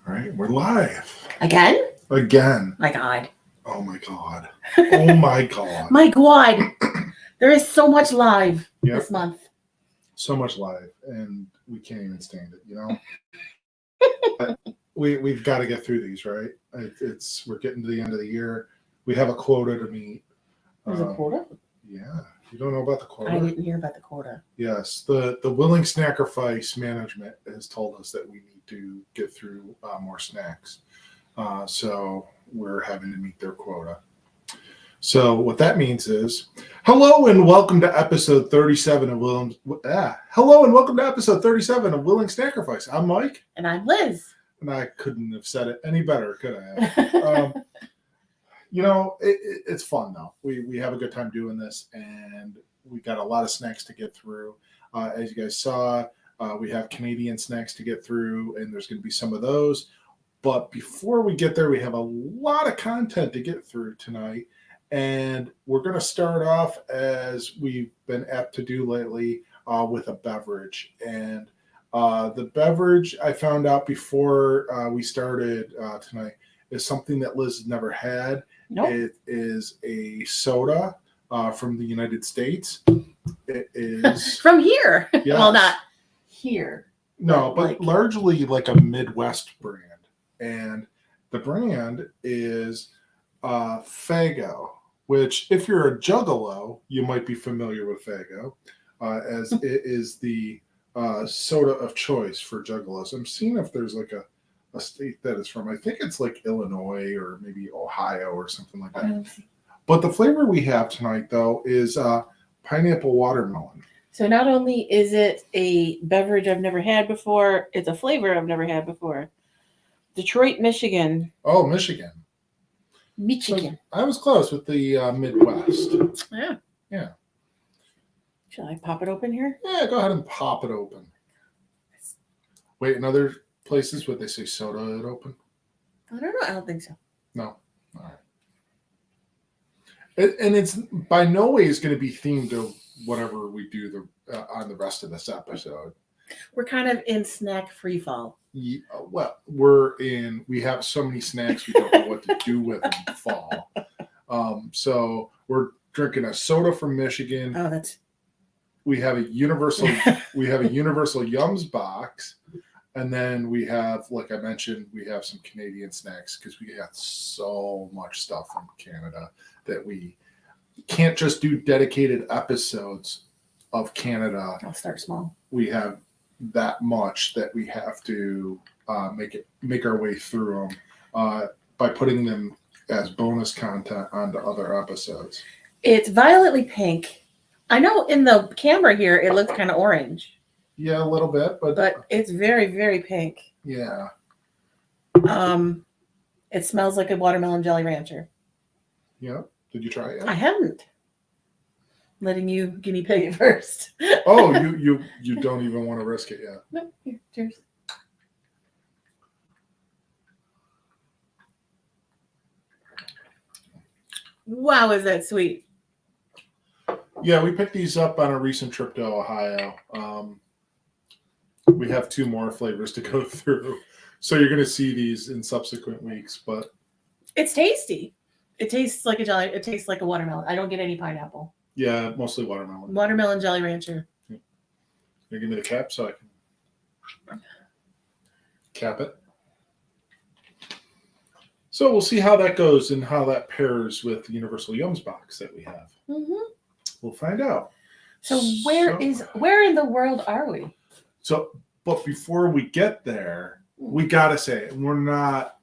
All right, we're live. Again? Again. My God. Oh my God. Oh my God. My God. There is so much live this month. So much live, and we can't even stand it, you know? We've got to get through these, right? We're getting to the end of the year. We have a quota to meet. There's a quota? Yeah. You don't know about the quota? I didn't hear about the quota. Yes. The Willing Snackrifice management has told us that we need to get through more snacks. So we're having to meet their quota. So what that means is, hello and welcome to episode 37 of Willing Snackrifice. I'm Mike. And I'm Liz. And I couldn't have said it any better, could I? You know, it's fun though. We have a good time doing this, and we got a lot of snacks to get through. As you guys saw, we have Canadian snacks to get through, and there's going to be some of those. But before we get there, we have a lot of content to get through tonight. And we're going to start off, as we've been apt to do lately, with a beverage. And the beverage I found out before we started tonight is something that Liz has never had. Nope. It is a soda from the United States. It is from here. Yes. Well, not here. No, but largely like a Midwest brand. And the brand is Faygo, which, if you're a juggalo, you might be familiar with Faygo, as it is the soda of choice for juggalos. I'm seeing if there's like a state that is from. I think it's like Illinois or maybe Ohio or something like that. But the flavor we have tonight, though, is pineapple watermelon. So not only is it a beverage I've never had before, it's a flavor I've never had before. Detroit, Michigan. Oh, Michigan. Michigan. So I was close with the Midwest. Yeah. Yeah. Shall I pop it open here? Yeah, go ahead and pop it open. Wait, in other places, would they say soda it open? I don't know. I don't think so. No. All right. And it's by no way is going to be themed to whatever we do on the rest of this episode. We're kind of in snack free fall. Yeah, well, we have so many snacks we don't know what to do with in the fall. So we're drinking a soda from Michigan. Oh, we have a universal Yums box, and then we have, like I mentioned, we have some Canadian snacks because we got so much stuff from Canada that we can't just do dedicated episodes of Canada. I'll start small. We have that much that we have to make our way through them by putting them as bonus content onto other episodes. It's violetly pink. I know in the camera here it looks kind of orange. Yeah, a little bit, but it's very, very pink. Yeah. It smells like a watermelon jelly rancher. Yeah. Did you try it yet? I haven't. Letting you guinea pig it first. Oh, you don't even want to risk it yet. No, here, cheers. Wow, is that sweet? Yeah, we picked these up on a recent trip to Ohio. We have 2 more flavors to go through, so you're going to see these in subsequent weeks. But it's tasty. It tastes like a jelly. It tastes like a watermelon. I don't get any pineapple. Yeah, mostly watermelon. Watermelon jelly rancher. Yeah. You give me the cap so I can cap it. So we'll see how that goes and how that pairs with the Universal Yums box that we have. Mm-hmm. We'll find out. So where in the world are we? So, but before we get there, we gotta say we're not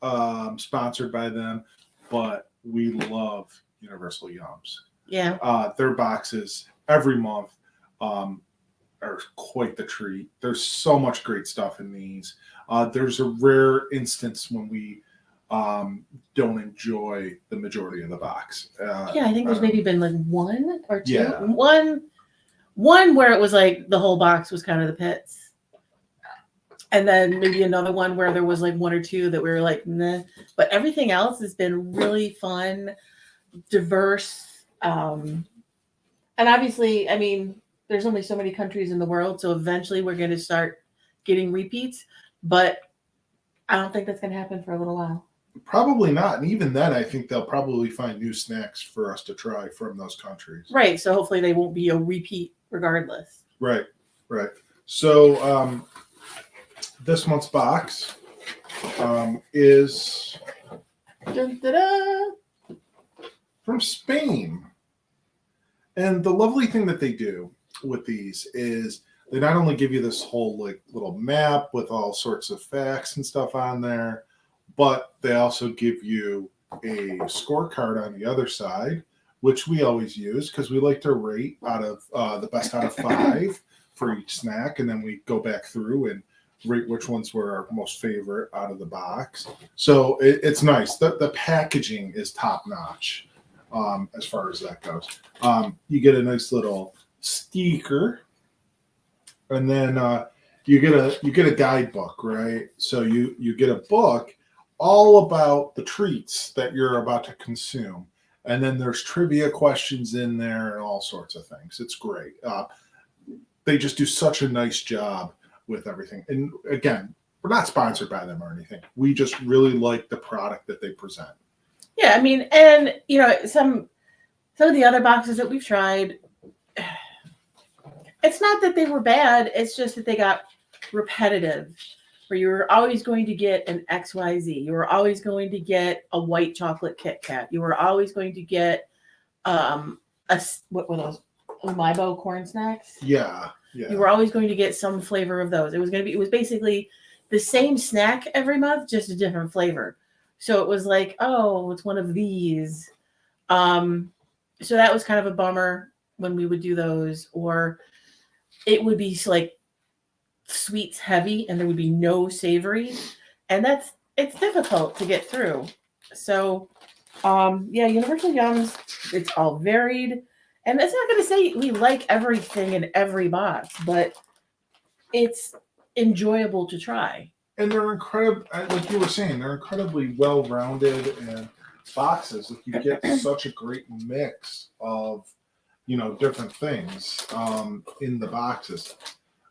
sponsored by them, but we love Universal Yums. Yeah. Their boxes every month are quite the treat. There's so much great stuff in these. There's a rare instance when we don't enjoy the majority of the box. Yeah, I think there's maybe been like 1 or 2. Yeah. One where it was like the whole box was kind of the pits. And then maybe another one where there was like 1 or 2 that we were like, nah. But everything else has been really fun, diverse. And obviously, I mean, there's only so many countries in the world. So eventually we're going to start getting repeats. But I don't think that's going to happen for a little while. Probably not. And even then, I think they'll probably find new snacks for us to try from those countries. Right. So hopefully they won't be a repeat regardless. Right. Right. So this month's box is Dun, da, da. from Spain. And the lovely thing that they do with these is they not only give you this whole like little map with all sorts of facts and stuff on there, but they also give you a scorecard on the other side, which we always use because we like to rate out of the best out of 5 for each snack, and then we go back through and rate which ones were our most favorite out of the box. So it's nice. The packaging is top notch as far as that goes. You get a nice little sticker, and then you get a guidebook, right? So you get a book all about the treats that you're about to consume, and then there's trivia questions in there and all sorts of things. It's great. They just do such a nice job with everything. And again, we're not sponsored by them or anything. We just really like the product that they present. Yeah, I mean, and you know, some of the other boxes that we've tried, it's not that they were bad, it's just that they got repetitive. Where you were always going to get an XYZ. You were always going to get a white chocolate Kit Kat. You were always going to get what were those? Umaibo corn snacks? Yeah. You were always going to get some flavor of those. It was basically the same snack every month, just a different flavor. So it was like, oh, it's one of these. So that was kind of a bummer when we would do those, or it would be like sweets heavy and there would be no savory, and it's difficult to get through. So Universal Yums, it's all varied, and that's not going to say we like everything in every box, but it's enjoyable to try. And they're incredible, like you were saying, they're incredibly well-rounded and boxes. Like you get such a great mix of different things in the boxes.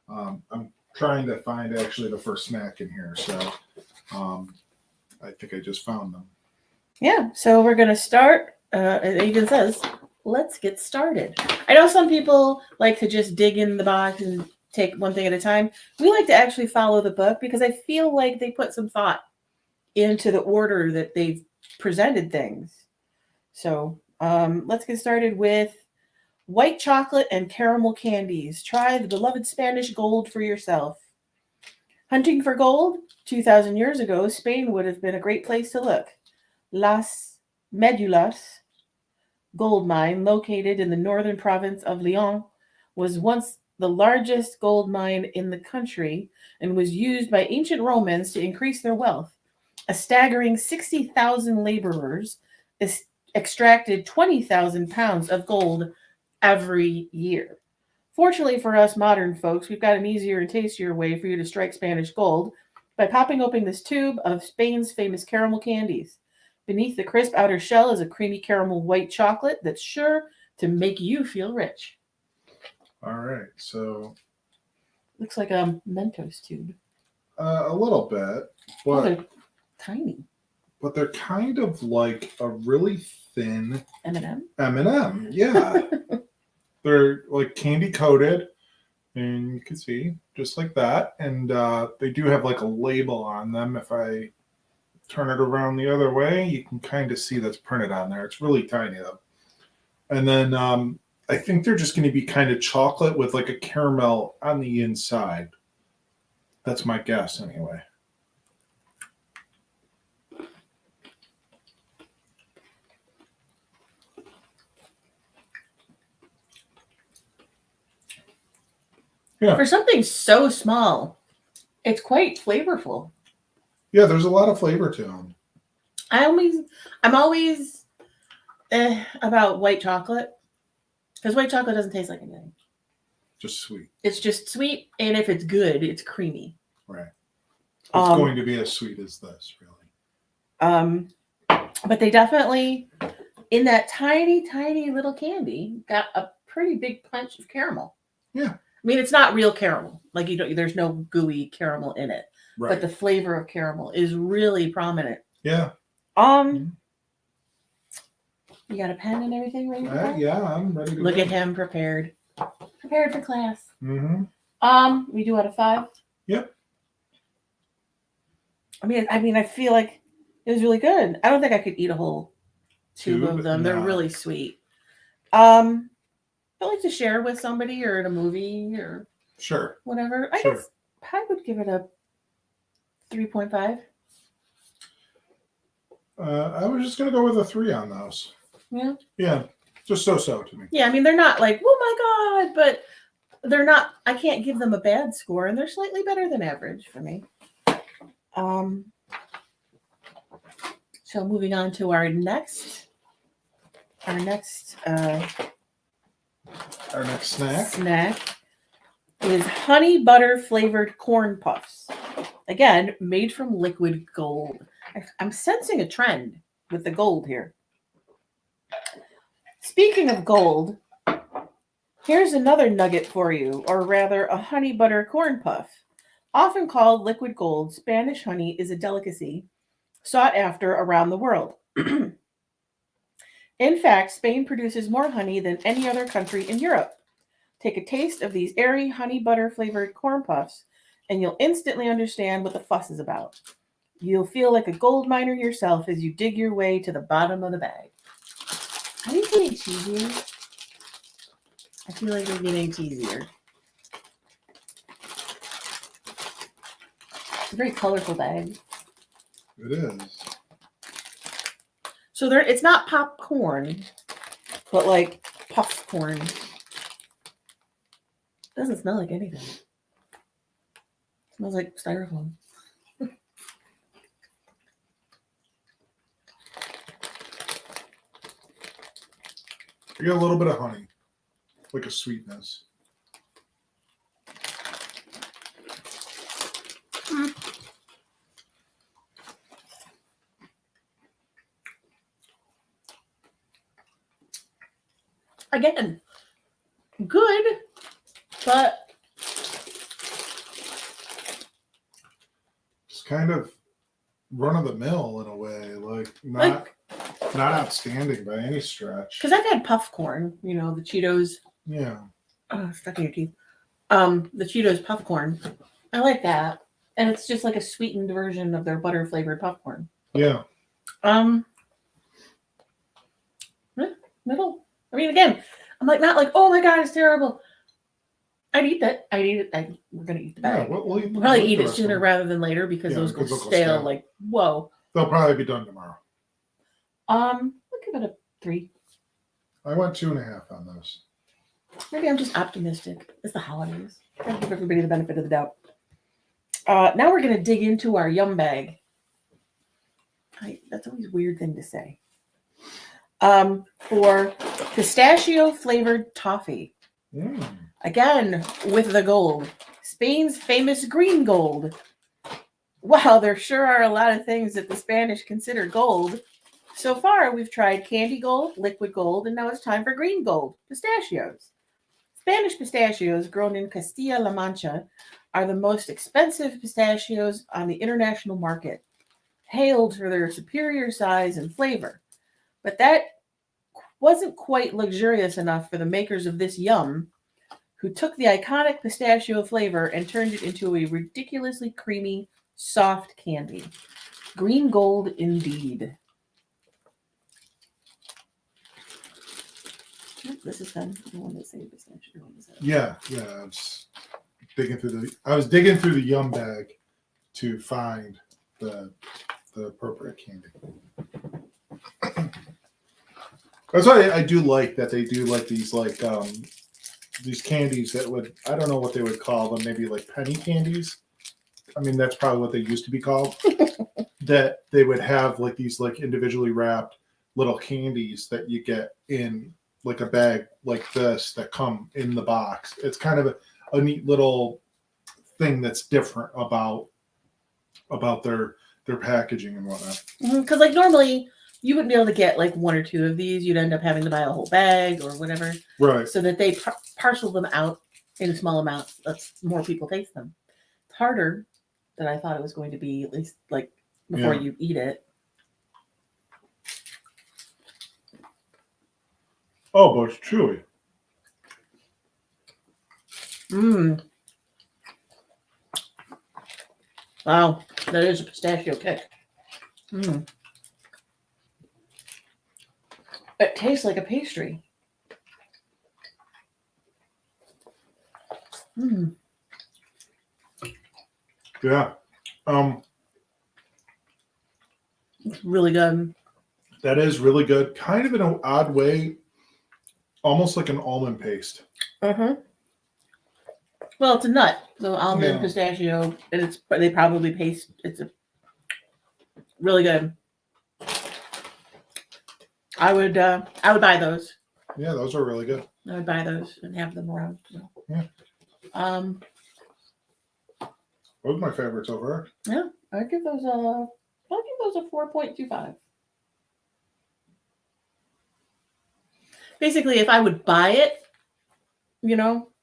I'm trying to find actually the first snack in here, so I think I just found them. Yeah, so we're gonna start. It even says, "Let's get started." I know some people like to just dig in the box and take one thing at a time. We like to actually follow the book because I feel like they put some thought into the order that they've presented things. So let's get started with white chocolate and caramel candies. Try the beloved Spanish gold for yourself. Hunting for gold? 2,000 years ago, Spain would have been a great place to look. Las Medulas gold mine, located in the northern province of Leon, was once the largest gold mine in the country and was used by ancient Romans to increase their wealth. A staggering 60,000 laborers extracted 20,000 pounds of gold every year. Fortunately for us modern folks, we've got an easier and tastier way for you to strike Spanish gold by popping open this tube of Spain's famous caramel candies. Beneath the crisp outer shell is a creamy caramel white chocolate that's sure to make you feel rich. All right, so looks like a Mentos tube. A little bit, but they're tiny. But they're kind of like a really thin M&M. M&M, yeah. They're like candy coated, and you can see just like that. And they do have like a label on them. If I turn it around the other way, you can kind of see that's printed on there. It's really tiny though. And then I think they're just going to be kind of chocolate with like a caramel on the inside. That's my guess anyway. Yeah. For something so small, it's quite flavorful. Yeah, there's a lot of flavor to them. I'm always about white chocolate, because white chocolate doesn't taste like anything. Just sweet. It's just sweet, and if it's good, it's creamy. Right. It's going to be as sweet as this, really. But they definitely, in that tiny, tiny little candy, got a pretty big punch of caramel. Yeah. I mean, it's not real caramel. Like there's no gooey caramel in it. Right. but the flavor of caramel is really prominent. Yeah. You got a pen and everything ready to go? Yeah, I'm ready to Look go. at him prepared for class. Mm-hmm. We do out of 5. Yep. I mean, I feel like it was really good. I don't think I could eat a whole tube of them. They're No. really sweet. I like to share with somebody or in a movie or Sure. whatever. I guess I would give it a 3.5. I was just gonna go with a 3 on those. Yeah. Yeah. Just so to me. Yeah, I mean, they're not like, oh my God, but they're not, I can't give them a bad score, and they're slightly better than average for me. So moving on to our next snack is honey butter flavored corn puffs. Again, made from liquid gold. I'm sensing a trend with the gold here. Speaking of gold, here's another nugget for you, or rather a honey butter corn puff. Often called liquid gold, Spanish honey is a delicacy sought after around the world. In fact, Spain produces more honey than any other country in Europe. Take a taste of these airy honey butter flavored corn puffs, and you'll instantly understand what the fuss is about. You'll feel like a gold miner yourself as you dig your way to the bottom of the bag. Are you getting cheesier? I feel like they're getting cheesier. It's a very colorful bag. It is. So it's not popcorn, but like puff corn. Doesn't smell like anything. It smells like styrofoam. You get a little bit of honey, like a sweetness. Again, good, but It's kind of run of the mill in a way, like not outstanding by any stretch. Because I've had puff corn, the Cheetos. Yeah. Stuck in your teeth. The Cheetos puff corn. I like that, and it's just like a sweetened version of their butter flavored popcorn. Yeah. Middle. I mean, again, I'm like not like, oh my God, it's terrible. I'd eat that. We're gonna eat the bag. Yeah, we'll probably eat it sooner rather than later because those go stale. Like, whoa. They'll probably be done tomorrow. I'll give it a 3. I went 2.5 on those. Maybe I'm just optimistic. It's the holidays. Gotta give everybody the benefit of the doubt. Now we're gonna dig into our yum bag. That's always a weird thing to say. For pistachio flavored toffee. Again, with the gold. Spain's famous green gold. Wow, there sure are a lot of things that the Spanish consider gold. So far, we've tried candy gold, liquid gold, and now it's time for green gold, pistachios. Spanish pistachios grown in Castilla-La Mancha are the most expensive pistachios on the international market, hailed for their superior size and flavor. But that wasn't quite luxurious enough for the makers of this yum, who took the iconic pistachio flavor and turned it into a ridiculously creamy, soft candy. Green gold indeed. This is fun. The one that say pistachio. Yeah. I was digging through the yum bag to find the appropriate candy. That's why I do like that they do like these these candies that I don't know what they would call them, maybe like penny candies. I mean, that's probably what they used to be called. That they would have like these like individually wrapped little candies that you get in like a bag like this that come in the box. It's kind of a neat little thing that's different about their packaging and whatnot. Because like normally you wouldn't be able to get like 1 or 2 of these. You'd end up having to buy a whole bag or whatever. Right. So that they parcel them out in small amounts. That's more people taste them. It's harder that I thought it was going to be, at least like before you eat it. Oh, but it's chewy. Mmm. Wow, that is a pistachio kick. Mmm. It tastes like a pastry. Mmm. Yeah. It's really good. That is really good. Kind of in an odd way, almost like an almond paste. Uh-huh. Well, it's a nut, so almond, Yeah. pistachio, and they probably paste. It's a really good. I would buy those. Yeah, those are really good. I would buy those and have them around. So. Yeah. Those are my favorites over. Yeah, I'd give those a 4.25. Basically, if I would buy it,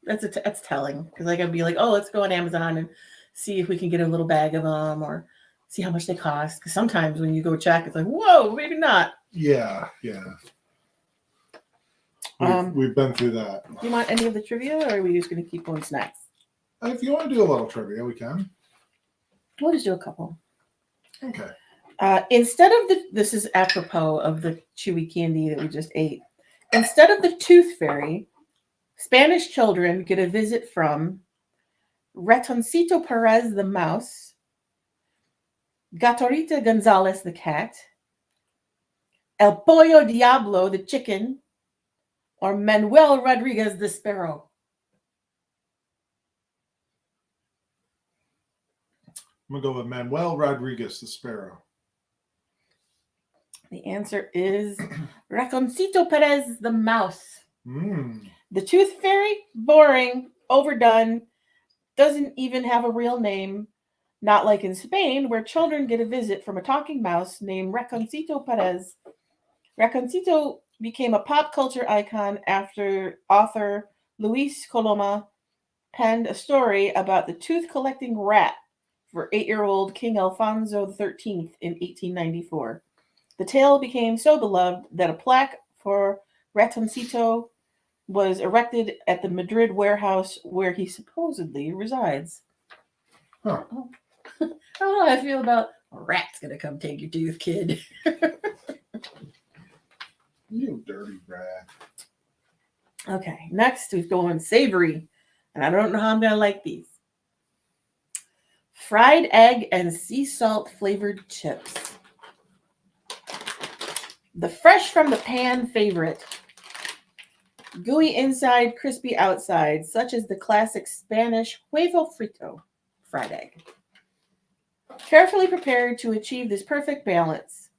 that's telling, because like I'd be like, oh, let's go on Amazon and see if we can get a little bag of them or see how much they cost. Because sometimes when you go check, it's like, whoa, maybe not. Yeah. We've been through that. Do you want any of the trivia, or are we just going to keep going snacks? If you want to do a little trivia, we can. We'll just do a couple. Okay. Instead of this is apropos of the chewy candy that we just ate. Instead of the tooth fairy, Spanish children get a visit from Ratoncito Perez the mouse, Gatorita Gonzalez the cat, El Pollo Diablo the chicken, or Manuel Rodriguez the sparrow. I'm going to go with Manuel Rodriguez the sparrow. The answer is Ratoncito Perez the mouse. Mm. The tooth fairy, boring, overdone, doesn't even have a real name. Not like in Spain, where children get a visit from a talking mouse named Ratoncito Perez. Ratoncito became a pop culture icon after author Luis Coloma penned a story about the tooth-collecting rat for 8-year-old King Alfonso XIII in 1894. The tale became so beloved that a plaque for Ratoncito was erected at the Madrid warehouse where he supposedly resides. Huh. Oh. I don't know how I feel about a rat's gonna come take your tooth, kid. You dirty rat. Okay, next we're going savory, and I don't know how I'm gonna like these. Fried egg and sea salt flavored chips. The fresh from the pan favorite. Gooey inside, crispy outside, such as the classic Spanish huevo frito, fried egg. Carefully prepared to achieve this perfect balance.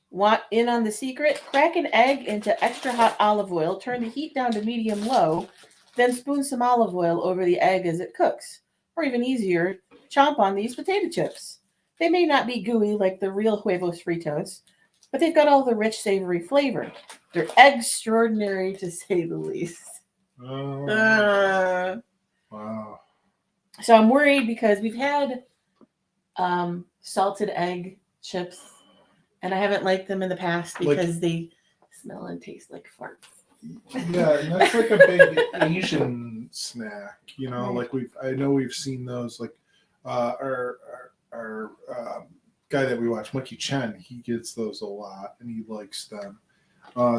Want in on the secret? Crack an egg into extra hot olive oil, turn the heat down to medium-low, then spoon some olive oil over the egg as it cooks. Or even easier, chomp on these potato chips. They may not be gooey like the real huevos fritos, but they've got all the rich, savory flavor. They're extraordinary, to say the least. Wow. So I'm worried because we've had salted egg chips, and I haven't liked them in the past because they smell and taste like farts. Yeah, and that's like a big Asian snack, Right. Like I know we've seen those. Like our guy that we watch, Mikey Chen, he gets those a lot, and he likes them.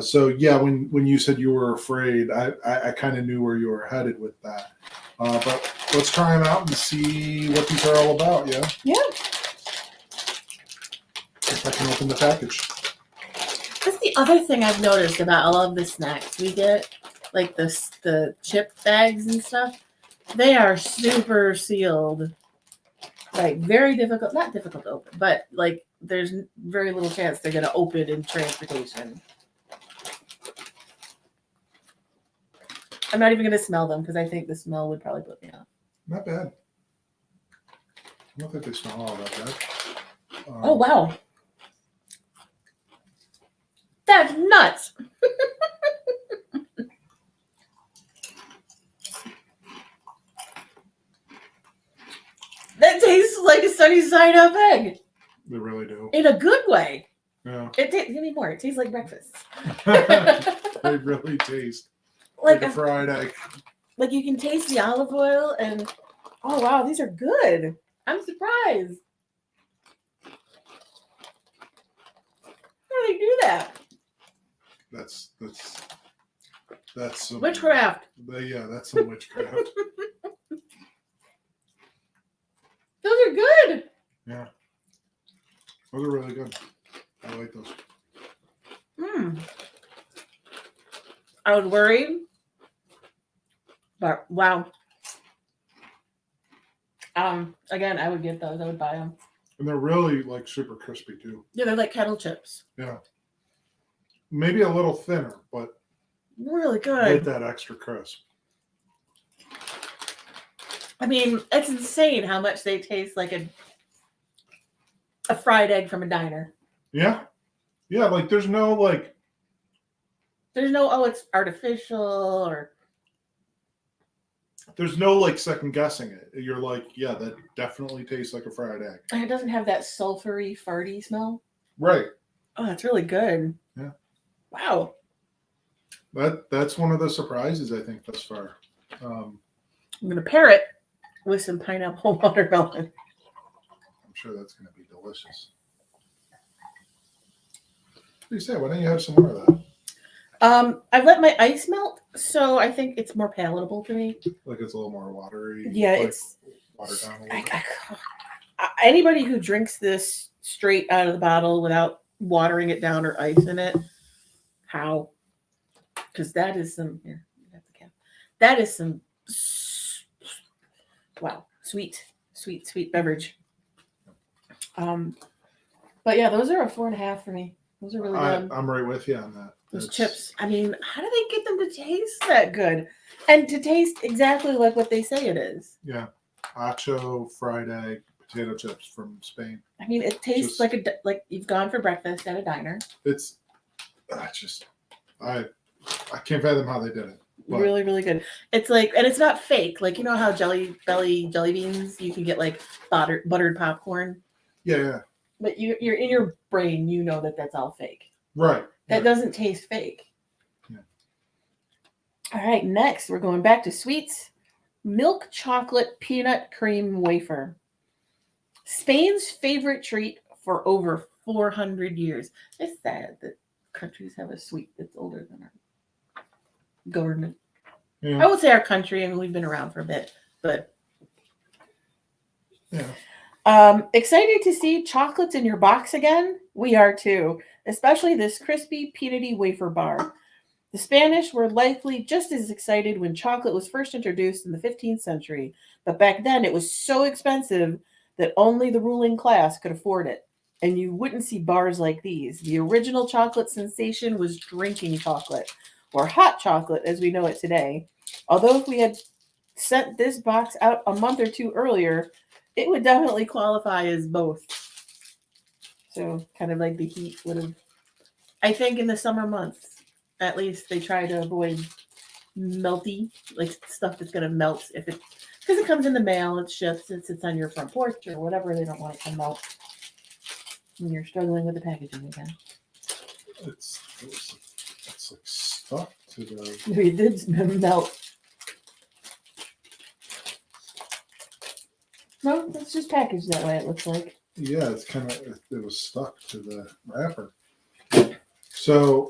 So yeah, when you said you were afraid, I kind of knew where you were headed with that. But let's try them out and see what these are all about. Yeah. Yeah. If I can open the package. That's the other thing I've noticed about all of the snacks we get, like the chip bags and stuff. They are super sealed. Like very difficult, not difficult to open, but like there's very little chance they're going to open in transportation. I'm not even going to smell them because I think the smell would probably put me off. Not bad. I don't think they smell all that bad. Oh, wow. That's nuts. That tastes like a sunny side up egg They really do. in a good way. Yeah. Give me more. It tastes like breakfast. They really taste like a fried egg. Like you can taste the olive oil and oh wow, these are good. I'm surprised. How do they do that? That's some Witchcraft. Yeah, that's some witchcraft. Those are good. Yeah. Those are really good. I like those. I was worried, but wow. Again, I would get those. I would buy them. And they're really like super crispy too. Yeah, they're like kettle chips. Yeah. Maybe a little thinner, but Really good. with that extra crisp. I mean, it's insane how much they taste like a fried egg from a diner. Yeah. Yeah, like there's no it's artificial or there's no like second guessing it. You're like, yeah, that definitely tastes like a fried egg. and it doesn't have that sulfury, farty smell. Right. Oh, that's really good. Yeah. Wow. That's one of the surprises I think thus far. I'm gonna pair it with some pineapple watermelon. I'm sure that's going to be delicious. What do you say? Why don't you have some more of that? I've let my ice melt, so I think it's more palatable to me. Like it's a little more watery. Yeah, like it's watered down a little bit. Anybody who drinks this straight out of the bottle without watering it down or ice in it, how? Because that is some here. That is some wow, sweet beverage. But yeah, those are a 4.5 for me. Those are really good. I'm right with you on that. Those chips. I mean, how do they get them to taste that good? And to taste exactly like what they say it is. Yeah. Acho, fried egg, potato chips from Spain. I mean, it tastes like you've gone for breakfast at a diner. I can't fathom how they did it. But really, really good. It's like, and it's not fake. Like, you know how jelly beans, you can get like buttered popcorn. Yeah. But you're in your brain, you know that that's all fake. Right. That doesn't taste fake. Yeah. All right, next we're going back to sweets. Milk chocolate peanut cream wafer. Spain's favorite treat for over 400 years. It's sad that countries have a sweet that's older than our government. Yeah. I would say our country, I mean, we've been around for a bit, but yeah. Excited to see chocolates in your box again? We are too, especially this crispy peanutty wafer bar. The Spanish were likely just as excited when chocolate was first introduced in the 15th century, but back then it was so expensive that only the ruling class could afford it. And you wouldn't see bars like these. The original chocolate sensation was drinking chocolate, or hot chocolate as we know it today. Although if we had sent this box out a month or two earlier, it would definitely qualify as both. So kind of like the heat would have, I think in the summer months, at least they try to avoid melty, like stuff that's going to melt because it comes in the mail, it ships, it sits on your front porch or whatever. They don't want it to melt when you're struggling with the packaging again. It's like stuck to the. Maybe it did melt. No, it's just packaged that way, it looks like. Yeah, it's kind of, it was stuck to the wrapper. So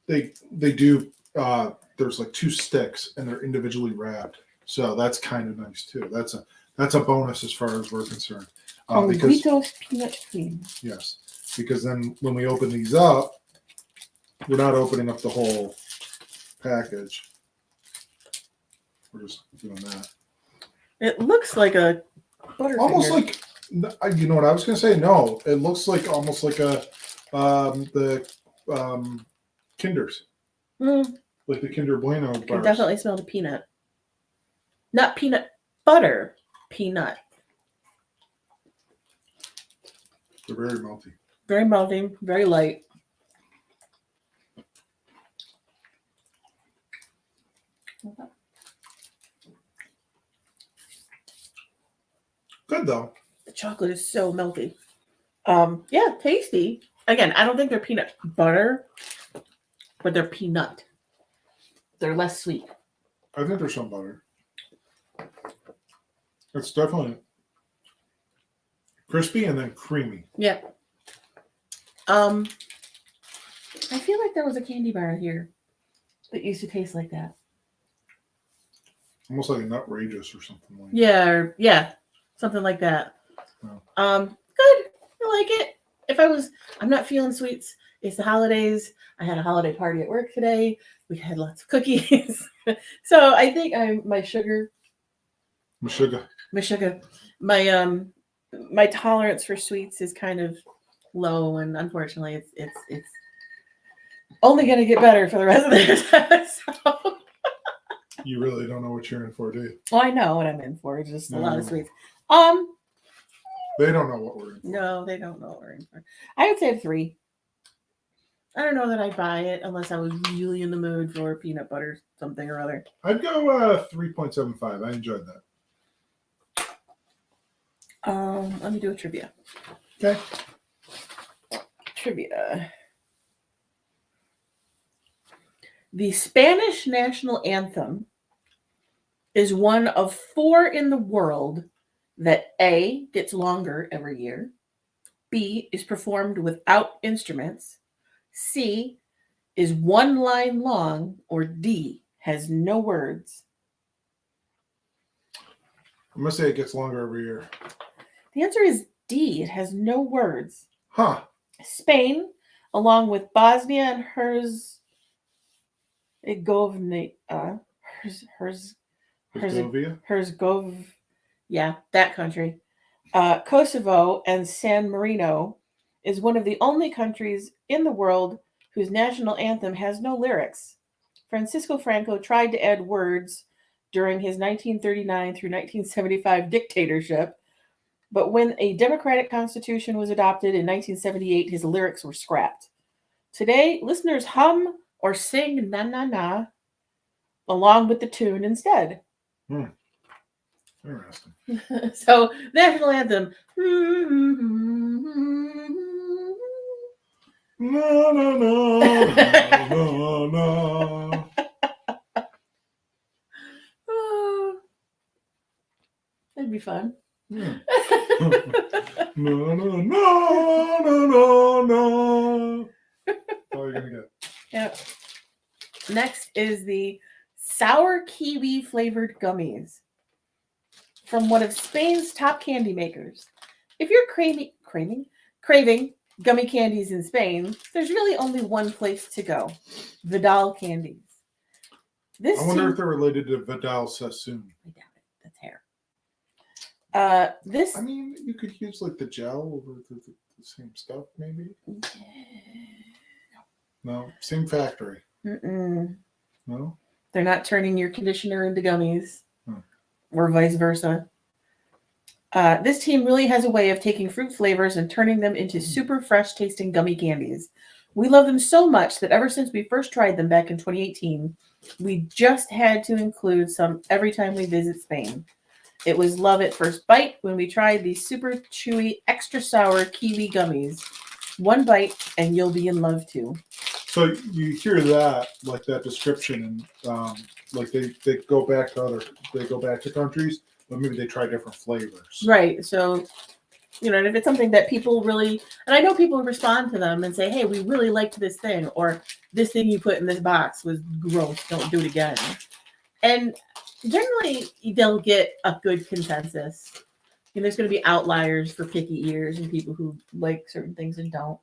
they do, there's like 2 sticks and they're individually wrapped. So that's kind of nice too. That's a bonus as far as we're concerned. Because peanut cream. Yes, because then when we open these up, we're not opening up the whole package. We're just doing that. It looks like a Butterfinger. Almost like, you know what I was going to say? No, it looks like almost like the Kinders. Like the Kinder Bueno bars. I can definitely smell the peanut. Not peanut butter, peanut. They're very melty. Very melting, very light. good though. The chocolate is so melty. Yeah, tasty. Again, I don't think they're peanut butter, but they're peanut. They're less sweet. I think there's some butter. It's definitely crispy and then creamy. Yeah. I feel like there was a candy bar here that used to taste like that. Almost like a Nutrageous or something like that. Yeah, something like that. Oh. Good. I like it. I'm not feeling sweets. It's the holidays. I had a holiday party at work today. We had lots of cookies. So I think my tolerance for sweets is kind of low, and unfortunately it's only gonna get better for the rest of the so. You really don't know what you're in for, do you? Well, I know what I'm in for. It's just a lot of sweets. They don't know what we're in for. No, they don't know what we're in for. I would say a 3. I don't know that I'd buy it unless I was really in the mood for peanut butter something or other. I'd go 3.75. I enjoyed that. Let me do a trivia. Okay. Trivia. The Spanish national anthem is one of 4 in the world that A, gets longer every year, B, is performed without instruments, C, is 1 line long, or D, has no words. I'm going to say it gets longer every year. The answer is D, it has no words. Huh. Spain, along with Bosnia and Herzegovina, yeah, that country. Kosovo and San Marino is one of the only countries in the world whose national anthem has no lyrics. Francisco Franco tried to add words during his 1939 through 1975 dictatorship, but when a democratic constitution was adopted in 1978, his lyrics were scrapped. Today, listeners hum or sing na na na along with the tune instead. Interesting. So, national anthem. No, no, no, no, no. Oh, that'd be fun. Yeah. No, no, no, no, no, no. That's all you're going to get. Yep. Next is the sour kiwi flavored gummies from one of Spain's top candy makers. If you're craving gummy candies in Spain, there's really only one place to go: Vidal Candies. I wonder if they're related to Vidal Sassoon. I doubt it. That's hair. I mean, you could use like the gel over the same stuff, maybe. No, same factory. Mm-mm. No, they're not turning your conditioner into gummies, or vice versa. This team really has a way of taking fruit flavors and turning them into super fresh tasting gummy candies. We love them so much that ever since we first tried them back in 2018, we just had to include some every time we visit Spain. It was love at first bite when we tried these super chewy, extra sour kiwi gummies. One bite and you'll be in love too. So you hear that, like that description, and like they go back to countries, but maybe they try different flavors. Right. So, and if it's something that people really, and I know people respond to them and say, hey, we really liked this thing, or this thing you put in this box was gross, don't do it again. And generally, they'll get a good consensus. There's going to be outliers for picky ears and people who like certain things and don't.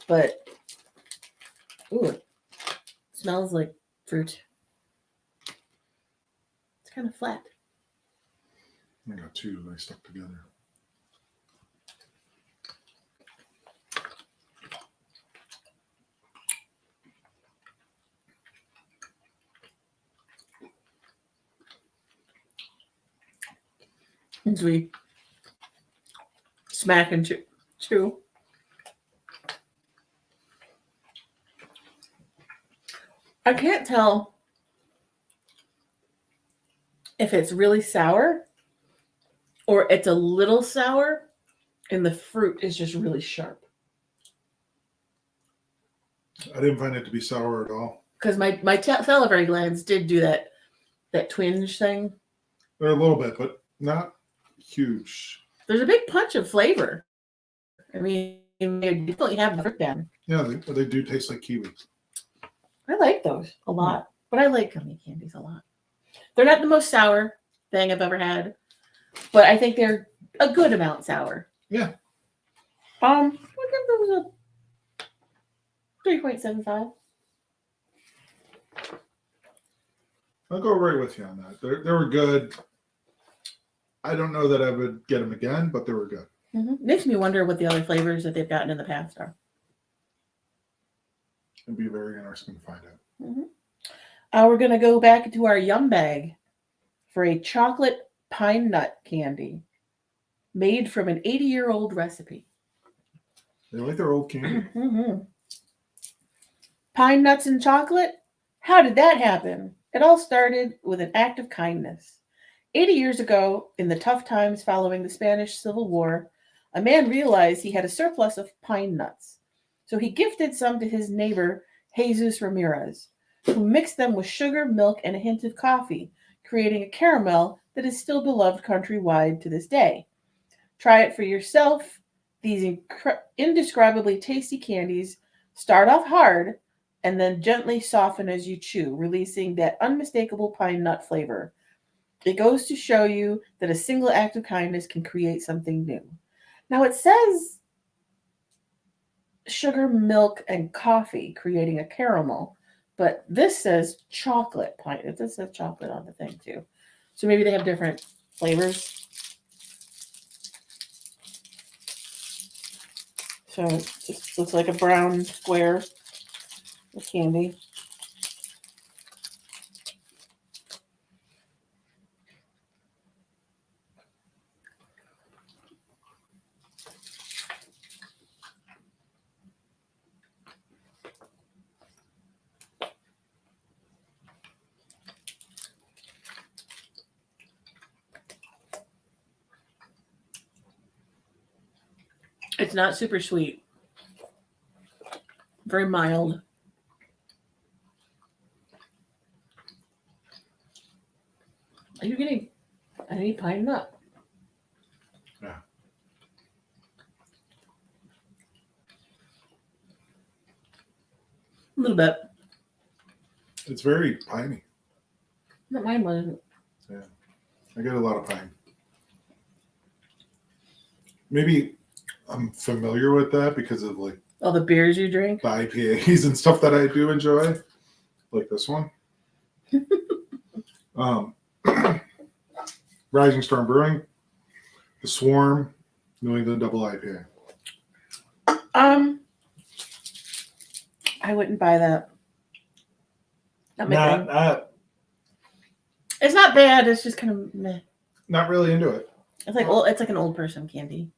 But, ooh, it smells like fruit. It's kind of flat. I got 2 they stuck together. As we smack and chew. I can't tell if it's really sour or it's a little sour and the fruit is just really sharp. I didn't find it to be sour at all. Because my salivary glands did do that twinge thing. They're a little bit, but not huge. There's a big punch of flavor. I mean, they definitely have the fruit down. Yeah, they do taste like kiwi. I like those a lot, but I like gummy candies a lot. They're not the most sour thing I've ever had, but I think they're a good amount sour. Yeah. I'll give those a 3.75. I'll go right with you on that. They were good. I don't know that I would get them again, but they were good. Makes me wonder what the other flavors that they've gotten in the past are. It'd be very interesting to find out. We're going to go back to our yum bag for a chocolate pine nut candy made from an 80-year-old recipe. They like their old candy. Pine nuts and chocolate? How did that happen? It all started with an act of kindness. 80 years ago, in the tough times following the Spanish Civil War, a man realized he had a surplus of pine nuts. So he gifted some to his neighbor, Jesus Ramirez, who mixed them with sugar, milk, and a hint of coffee, creating a caramel that is still beloved countrywide to this day. Try it for yourself. These indescribably tasty candies start off hard and then gently soften as you chew, releasing that unmistakable pine nut flavor. It goes to show you that a single act of kindness can create something new. Now it says sugar, milk, and coffee creating a caramel, but this says chocolate pine. It does say chocolate on the thing too. So maybe they have different flavors. So it just looks like a brown square of candy. It's not super sweet. Very mild. Are you getting any pine nut? Yeah. A little bit. It's very piney. Not mine wasn't. Yeah. I get a lot of pine. Maybe I'm familiar with that because of like All the beers you drink? the IPAs and stuff that I do enjoy, like this one. Rising Storm Brewing, the Swarm, New England Double IPA. I wouldn't buy that. Not my thing. It's not bad. It's just kind of meh. Not really into it. It's like an old person candy.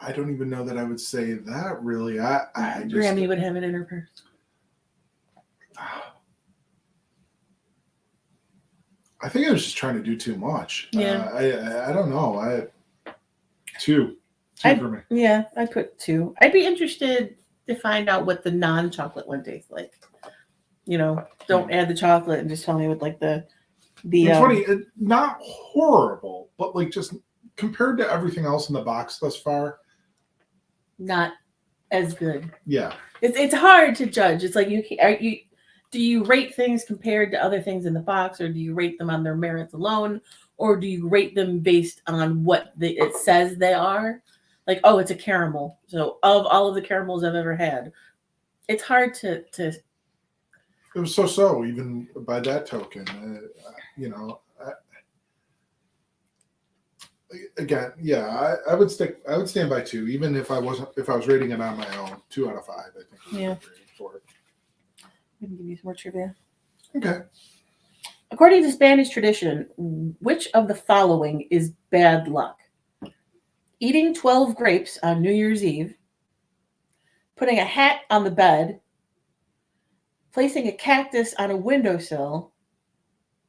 I don't even know that I would say that really. I just, Grammy would have it in her purse. I think I was just trying to do too much. Yeah. I don't know. Two for me. Yeah, I put 2. I'd be interested to find out what the non-chocolate one tastes like. Don't add the chocolate and just tell me what like the. It's funny, not horrible, but like just compared to everything else in the box thus far, not as good. Yeah, it's hard to judge. It's like do you rate things compared to other things in the box, or do you rate them on their merits alone, or do you rate them based on what it says they are? Like, oh, it's a caramel. So of all of the caramels I've ever had, it's hard to. It was so even by that token. Again, yeah, I would stand by 2, even if I was rating it on my own. 2 out of 5, I think. Yeah. For it. I can give you some more trivia. Okay. According to Spanish tradition, which of the following is bad luck? Eating 12 grapes on New Year's Eve, putting a hat on the bed, placing a cactus on a windowsill,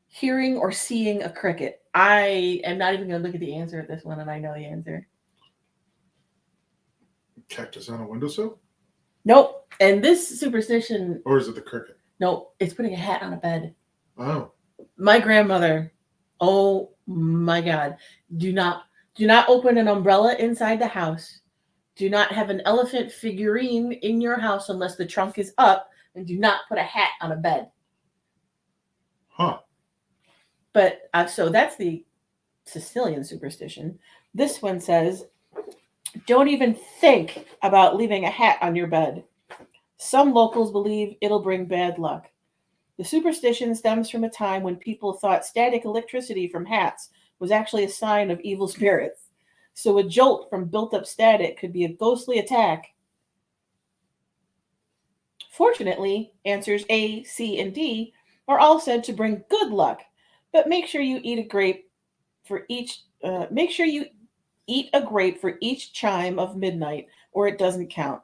hearing or seeing a cricket. I am not even going to look at the answer at this one, and I know the answer. Cactus on a windowsill? Nope. And this superstition. Or is it the cricket? Nope. It's putting a hat on a bed. Oh. My grandmother. Oh my God. Do not open an umbrella inside the house. Do not have an elephant figurine in your house unless the trunk is up, and do not put a hat on a bed. Huh. But so that's the Sicilian superstition. This one says, don't even think about leaving a hat on your bed. Some locals believe it'll bring bad luck. The superstition stems from a time when people thought static electricity from hats was actually a sign of evil spirits. So a jolt from built-up static could be a ghostly attack. Fortunately, answers A, C, and D are all said to bring good luck, but make sure you eat a grape for each. Make sure you eat a grape for each chime of midnight, or it doesn't count.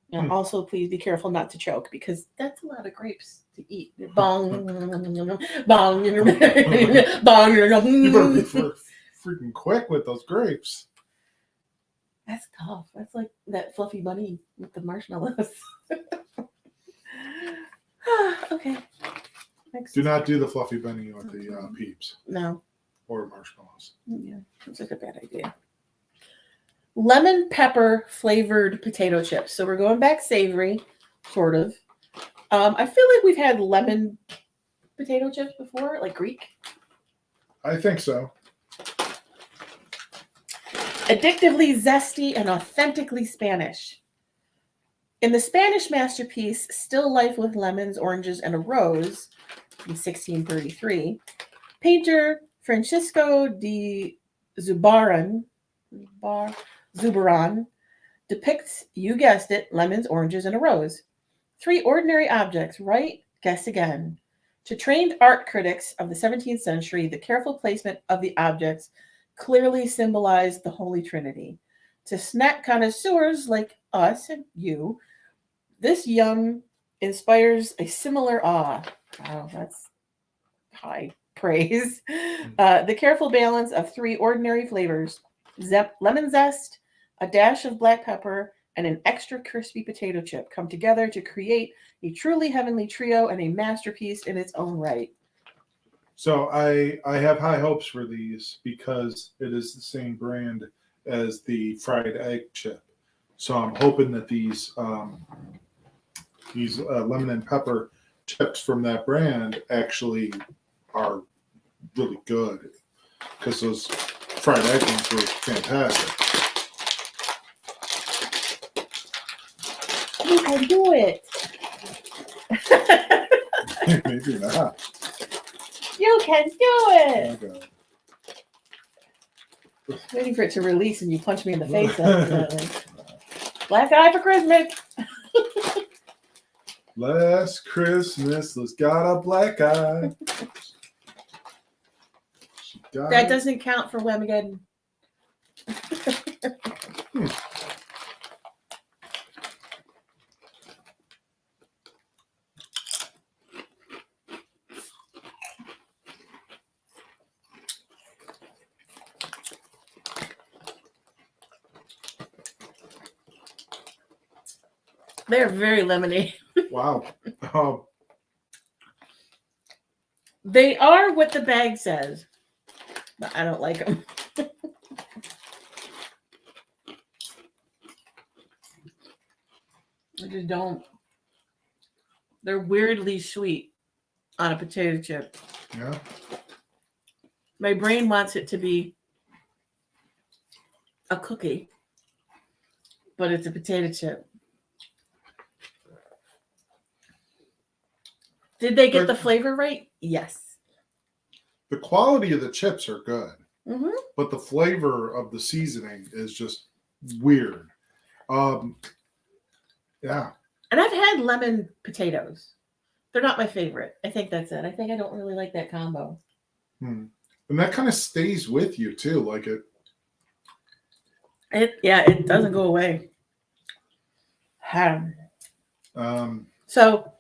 Now, also, please be careful not to choke, because that's a lot of grapes to eat. Bong, bong, You better bong. be freaking quick with those grapes. That's tough. That's like that fluffy bunny with the marshmallows. Okay. Next. Do not do the fluffy bunny with the peeps No. or marshmallows. Yeah, that's like a bad idea. Lemon pepper flavored potato chips. So we're going back savory, sort of. I feel like we've had lemon potato chips before, like Greek. I think so. Addictively zesty and authentically Spanish. In the Spanish masterpiece, Still Life with Lemons, Oranges, and a Rose, in 1633, painter Francisco de Zubarán depicts, you guessed it, lemons, oranges, and a rose. Three ordinary objects, right? Guess again. To trained art critics of the 17th century, the careful placement of the objects clearly symbolized the Holy Trinity. To snack connoisseurs like us and you, this yum inspires a similar awe. Wow, that's high praise. The careful balance of three ordinary flavors, lemon zest, a dash of black pepper, and an extra crispy potato chip come together to create a truly heavenly trio and a masterpiece in its own right. So I have high hopes for these because it is the same brand as the fried egg chip. So I'm hoping that these lemon and pepper chips from that brand actually are really good, because those fried egg ones were fantastic. You can do it. Maybe not. You can do it. Okay. Waiting for it to release and you punch me in the face. Accidentally. Black eye for Christmas. Last Christmas, let's got a black eye. That doesn't count for Whamageddon. They're very lemony. Wow. They are what the bag says, but I don't like them. I just don't. They're weirdly sweet on a potato chip. Yeah. My brain wants it to be a cookie, but it's a potato chip. Did they get the flavor right? Yes. The quality of the chips are good, Mm-hmm. but the flavor of the seasoning is just weird. Yeah. And I've had lemon potatoes. They're not my favorite. I think that's it. I think I don't really like that combo. And that kind of stays with you too, like it. It doesn't go away. So,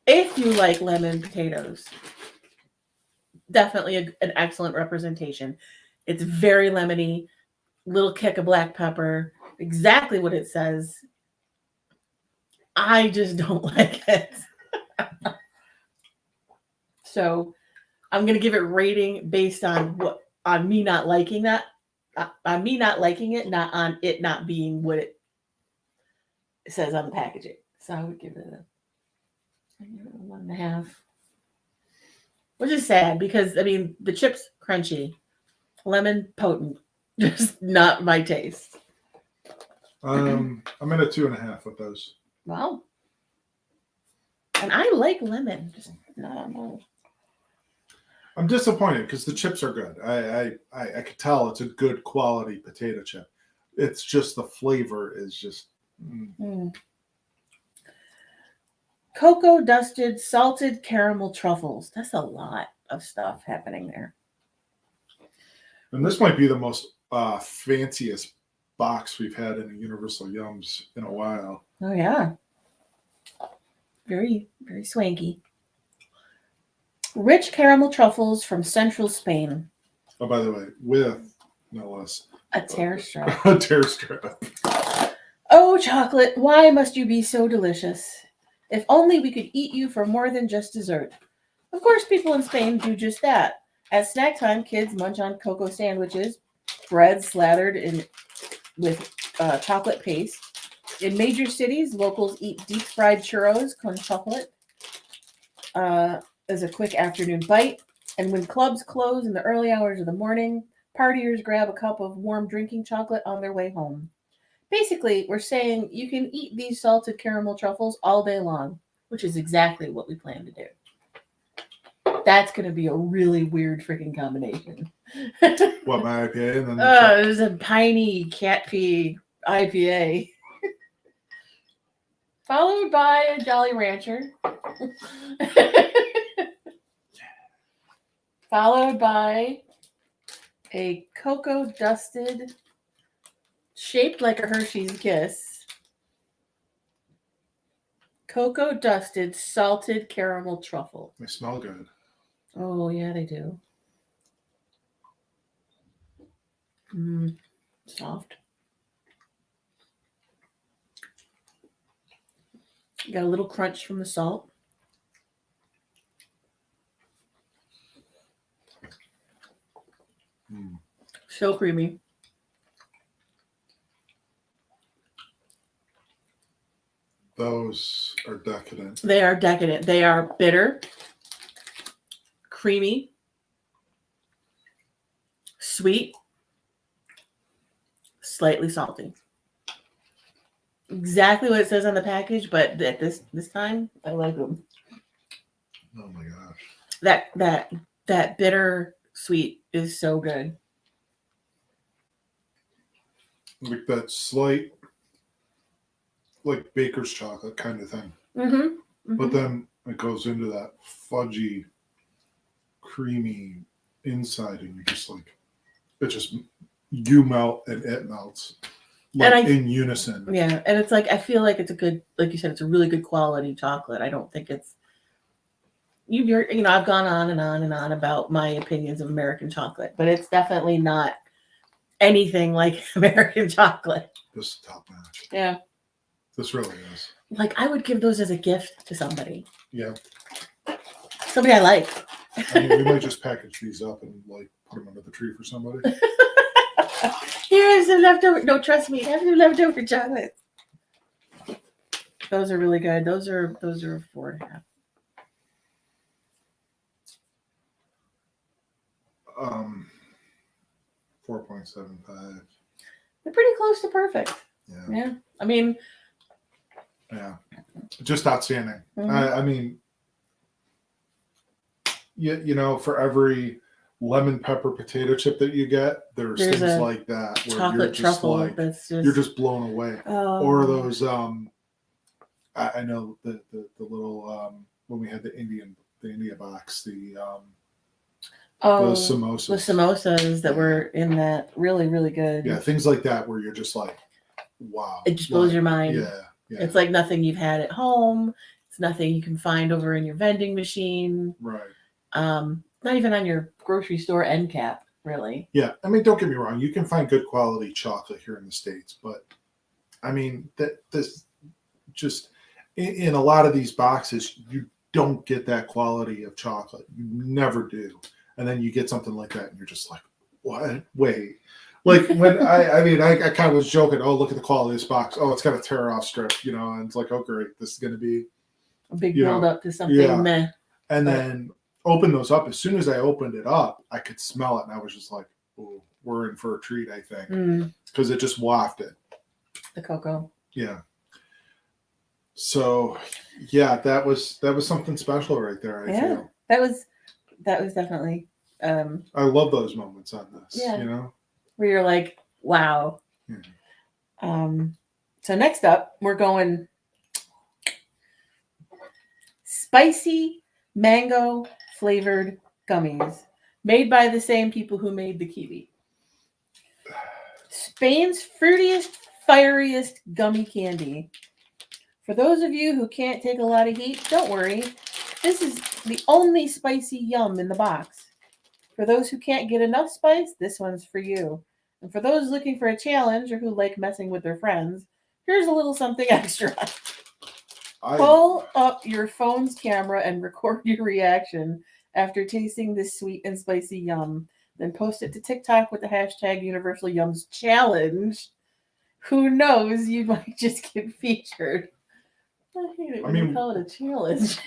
if you like lemon potatoes, definitely an excellent representation. It's very lemony, little kick of black pepper, exactly what it says. I just don't like it. So I'm gonna give it rating based on me not liking that, on me not liking it, not on it not being what it says on the packaging. So I would give it a 1.5, which is sad because I mean the chips crunchy, lemon potent, just not my taste. I'm at a 2.5 with those. Wow. And I like lemon, just no. I'm disappointed because the chips are good. I could tell it's a good quality potato chip. It's just the flavor is just. Cocoa dusted salted caramel truffles. That's a lot of stuff happening there. And this might be the most fanciest box we've had in a Universal Yums in a while. Oh yeah. Very, very swanky. Rich caramel truffles from central Spain. Oh, by the way, with no less A tear strap. a tear strap. Oh, chocolate, why must you be so delicious? If only we could eat you for more than just dessert. Of course, people in Spain do just that. At snack time, kids munch on cocoa sandwiches, bread slathered with chocolate paste. In major cities, locals eat deep-fried churros con chocolate as a quick afternoon bite. And when clubs close in the early hours of the morning, partiers grab a cup of warm drinking chocolate on their way home. Basically, we're saying you can eat these salted caramel truffles all day long, which is exactly what we plan to do. That's going to be a really weird freaking combination. What, my IPA? And then There's a piney cat pee IPA. Followed by a Jolly Rancher. Followed by a cocoa dusted, shaped like a Hershey's Kiss, cocoa dusted salted caramel truffle. They smell good. Oh, yeah, they do. Soft. You got a little crunch from the salt. So creamy. Those are decadent. They are decadent. They are bitter, creamy, sweet, slightly salty. Exactly what it says on the package, but at this time, I like them. Oh my gosh. That bitter sweet is so good. Like that slight, like baker's chocolate kind of thing. Mm-hmm. But then it goes into that fudgy, creamy inside, and you're just like, it just, you melt and it melts. Like in unison. Yeah, and it's like, I feel like it's a good, like you said, it's a really good quality chocolate. I don't think it's, I've gone on and on and on about my opinions of American chocolate, but it's definitely not anything like American chocolate. This is top notch. Yeah. This really is. Like, I would give those as a gift to somebody. Yeah. Somebody I like. I mean, we might just package these up and like put them under the tree for somebody. Here's some leftover. No, trust me, have some leftover chocolate. Those are really good. Those are 4.5. 4.75. They're pretty close to perfect. Yeah. I mean. Yeah. Just outstanding. Mm-hmm. I mean, for every lemon pepper potato chip that you get, there's things like that where chocolate truffle you're just blown away. Oh. Or those I know the little when we had the India box, the samosas. The samosas that were in that, really, really good. Yeah, things like that where you're just like, wow. It just blows your mind. Yeah. It's like nothing you've had at home. It's nothing you can find over in your vending machine. Right. Not even on your grocery store end cap, really. Yeah, I mean, don't get me wrong. You can find good quality chocolate here in the States, but I mean, this just in a lot of these boxes, you don't get that quality of chocolate. You never do. And then you get something like that, and you're just like, what? Wait. Like when I kind of was joking, oh, look at the quality of this box. Oh, it's got a tear off strip, and it's like, oh, great. This is going to be a big build up to something. Yeah. Meh. And then open those up. As soon as I opened it up, I could smell it. And I was just like, oh, we're in for a treat, I think. Because it just wafted. The cocoa. Yeah. So, yeah, that was something special right there, I feel. That was definitely. I love those moments on this, where you're like, wow. So next up, we're going spicy mango flavored gummies made by the same people who made the kiwi. Spain's fruitiest, fieriest gummy candy. For those of you who can't take a lot of heat, don't worry. This is the only spicy yum in the box. For those who can't get enough spice, this one's for you. And for those looking for a challenge or who like messing with their friends, here's a little something extra. Pull up your phone's camera and record your reaction after tasting this sweet and spicy yum. Then post it to TikTok with the hashtag Universal Yums Challenge. Who knows, you might just get featured. I hate it when you call it a challenge.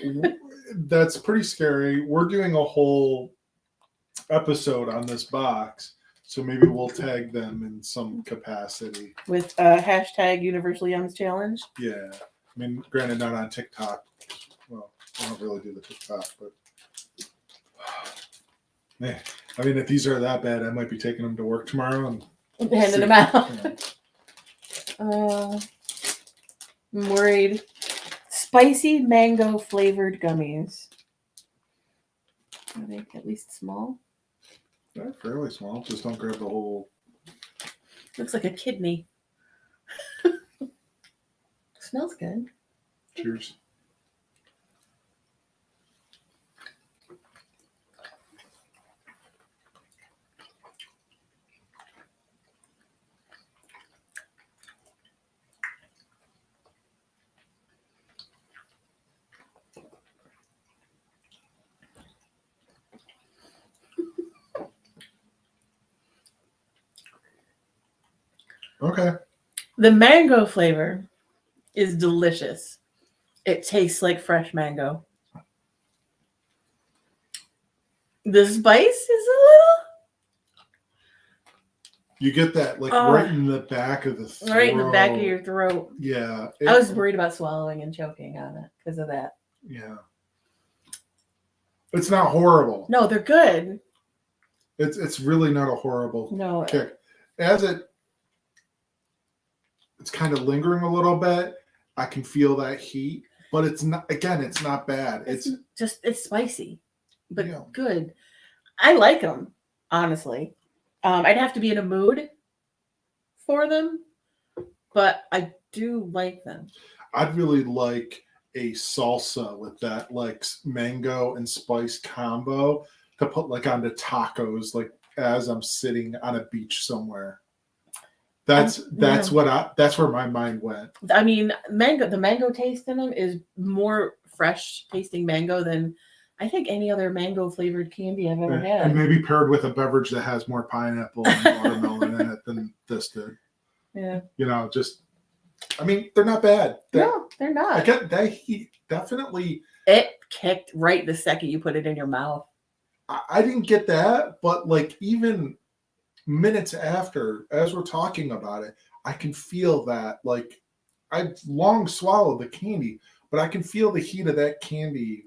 That's pretty scary. We're doing a whole episode on this box, so maybe we'll tag them in some capacity. With hashtag Universal Yums Challenge? Yeah. I mean, granted, not on TikTok. Well, I don't really do the TikTok, but man, I mean, if these are that bad, I might be taking them to work tomorrow and handing them out. I'm worried. Spicy mango flavored gummies. Are they at least small? They're fairly small. Just don't grab the whole. Looks like a kidney. Smells good. Cheers. Okay. The mango flavor is delicious. It tastes like fresh mango. The spice is a little. You get that right in the back of the throat. Right in the back of your throat. Yeah. I was worried about swallowing and choking on it because of that. Yeah. It's not horrible. No, they're good. It's really not a horrible kick. It's kind of lingering a little bit. I can feel that heat, but it's not bad. It's spicy, but good. I like them, honestly. I'd have to be in a mood for them, but I do like them. I'd really like a salsa with that mango and spice combo to put onto tacos as I'm sitting on a beach somewhere. That's where my mind went. I mean, the mango taste in them is more fresh tasting mango than I think any other mango flavored candy I've ever had. And maybe paired with a beverage that has more pineapple and watermelon in it than this did. Yeah. They're not bad. No, they're not. I get that heat definitely. It kicked right the second you put it in your mouth. I didn't get that, but even minutes after, as we're talking about it, I can feel that. I've long swallowed the candy, but I can feel the heat of that candy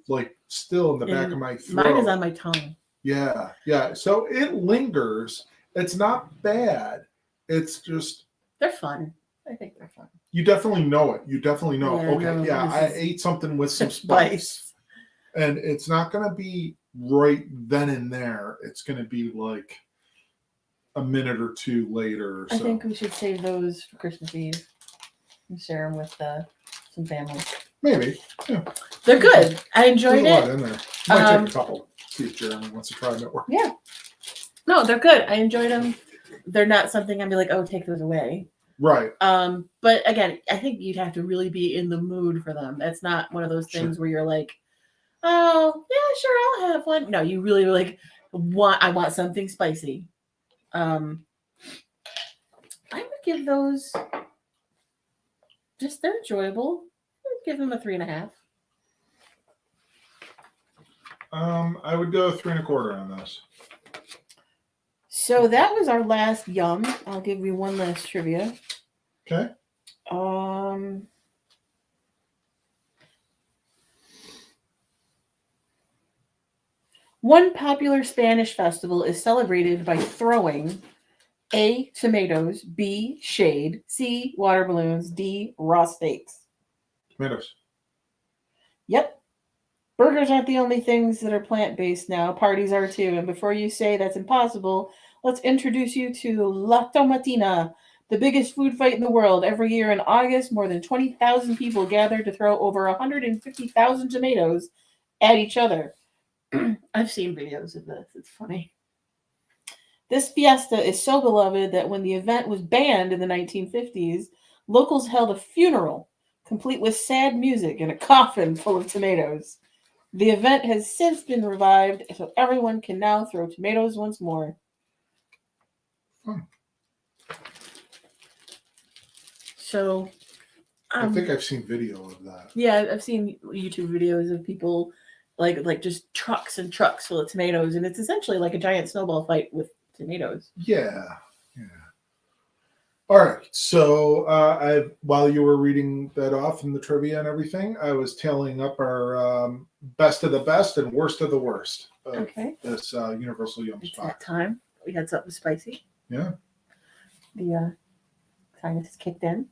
still in the back of my throat. Mine is on my tongue. Yeah. So it lingers. It's not bad. It's just they're fun. I think they're fun. You definitely know it. I ate something with some spice. And it's not going to be right then and there. It's going to be a minute or two later. I think we should save those for Christmas Eve and share them with some family. Maybe. Yeah. They're good. I enjoyed There's a lot in there. Might take a couple. see if Jeremy wants to try them at work. Yeah. No, they're good. I enjoyed them. They're not something I'd be like, oh, take those away. Right. But again, I think you'd have to really be in the mood for them. It's not one of those things where you're like, oh, yeah, sure, I'll have one. No, you really like I want something spicy. I would give those they're enjoyable. I'd give them a 3.5. I would go 3 1/4 on this. So that was our last yum. I'll give you one last trivia. Okay. One popular Spanish festival is celebrated by throwing A, tomatoes, B, shade, C, water balloons, D, raw steaks. Tomatoes. Yep. Burgers aren't the only things that are plant-based now. Parties are too. And before you say that's impossible, let's introduce you to La Tomatina, the biggest food fight in the world. Every year in August, more than 20,000 people gather to throw over 150,000 tomatoes at each other. I've seen videos of this. It's funny. This fiesta is so beloved that when the event was banned in the 1950s, locals held a funeral complete with sad music and a coffin full of tomatoes. The event has since been revived, so everyone can now throw tomatoes once more. So, I think I've seen video of that. Yeah, I've seen YouTube videos of people like just trucks and trucks full of tomatoes, and it's essentially like a giant snowball fight with tomatoes. Yeah. All right. So while you were reading that off in the trivia and everything, I was tallying up our best of the best and worst of the worst of this Universal Yums It's box. that time. We had something spicy. Yeah. The sinus kicked in.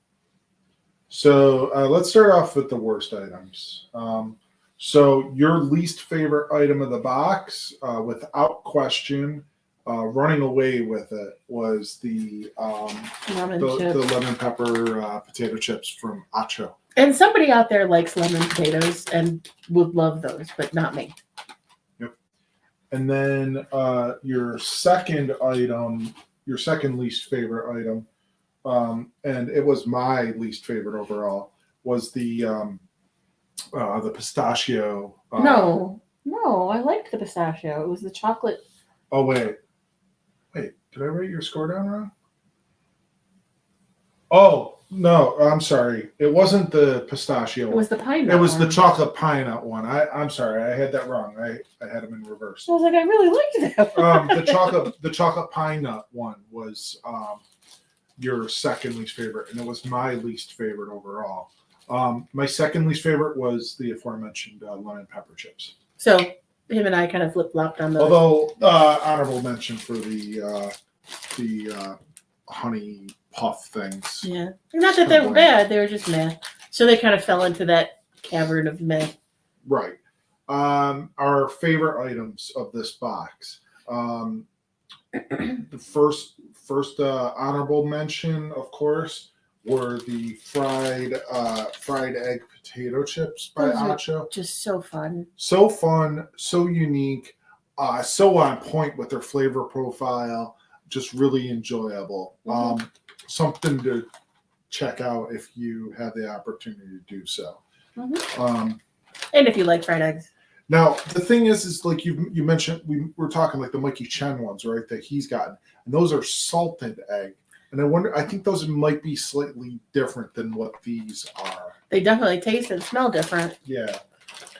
So let's start off with the worst items. So your least favorite item of the box, without question, running away with it, was the lemon pepper potato chips from Acho. And somebody out there likes lemon potatoes and would love those, but not me. Yep. And then your second least favorite item, and it was my least favorite overall, was the pistachio. No, I liked the pistachio. It was the chocolate. Oh, wait, did I write your score down wrong? Oh, no, I'm sorry. It wasn't the pistachio. It was the pine nut. It was the chocolate pine nut one. I'm sorry. I had that wrong. I had them in reverse. I was like, I really liked that. The chocolate pine nut one was your second least favorite, and it was my least favorite overall. My second least favorite was the aforementioned lemon pepper chips. So him and I kind of flip-flopped on those. Although honorable mention for the honey puff things. Yeah, not that they were bad; they were just meh. So they kind of fell into that cavern of meh. Right. Our favorite items of this box. The first honorable mention, of course, were the fried egg potato chips by Acho. Just so fun. So fun, so unique, so on point with their flavor profile. Just really enjoyable. Mm-hmm. Something to check out if you have the opportunity to do so. Mm-hmm. And if you like fried eggs. Now, the thing is like you mentioned, we were talking like the Mikey Chen ones, right, that he's gotten. And those are salted egg. And I think those might be slightly different than what these are. They definitely taste and smell different. Yeah.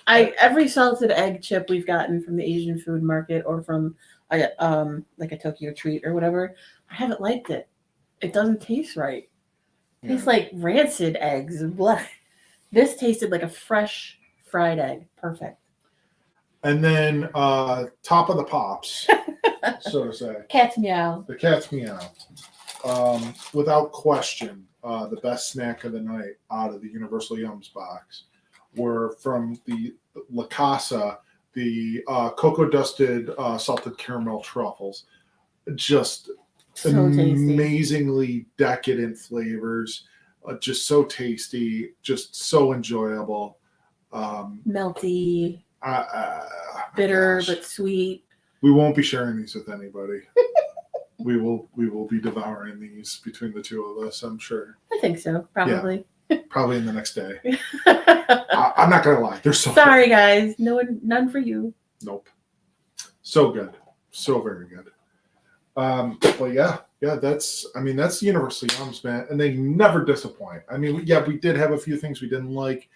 Every salted egg chip we've gotten from the Asian food market or from like a Tokyo Treat or whatever, I haven't liked it. It doesn't taste right. It tastes like rancid eggs. This tasted like a fresh fried egg. Perfect. And then top of the pops, so to say. Cat's meow. The cat's meow. Without question, the best snack of the night out of the Universal Yums box were from the La Casa, the cocoa dusted salted caramel truffles. Just So amazingly decadent flavors, just so tasty, just so enjoyable. Melty. bitter gosh. but sweet. We won't be sharing these with anybody. We will be devouring these between the two of us, I'm sure. I think so, probably. Probably in the next day. I'm not gonna lie. They're so Sorry, guys. None for you. Nope. So good. So very good. But yeah, that's Universal Yums, man. And they never disappoint. I mean, we did have a few things we didn't like.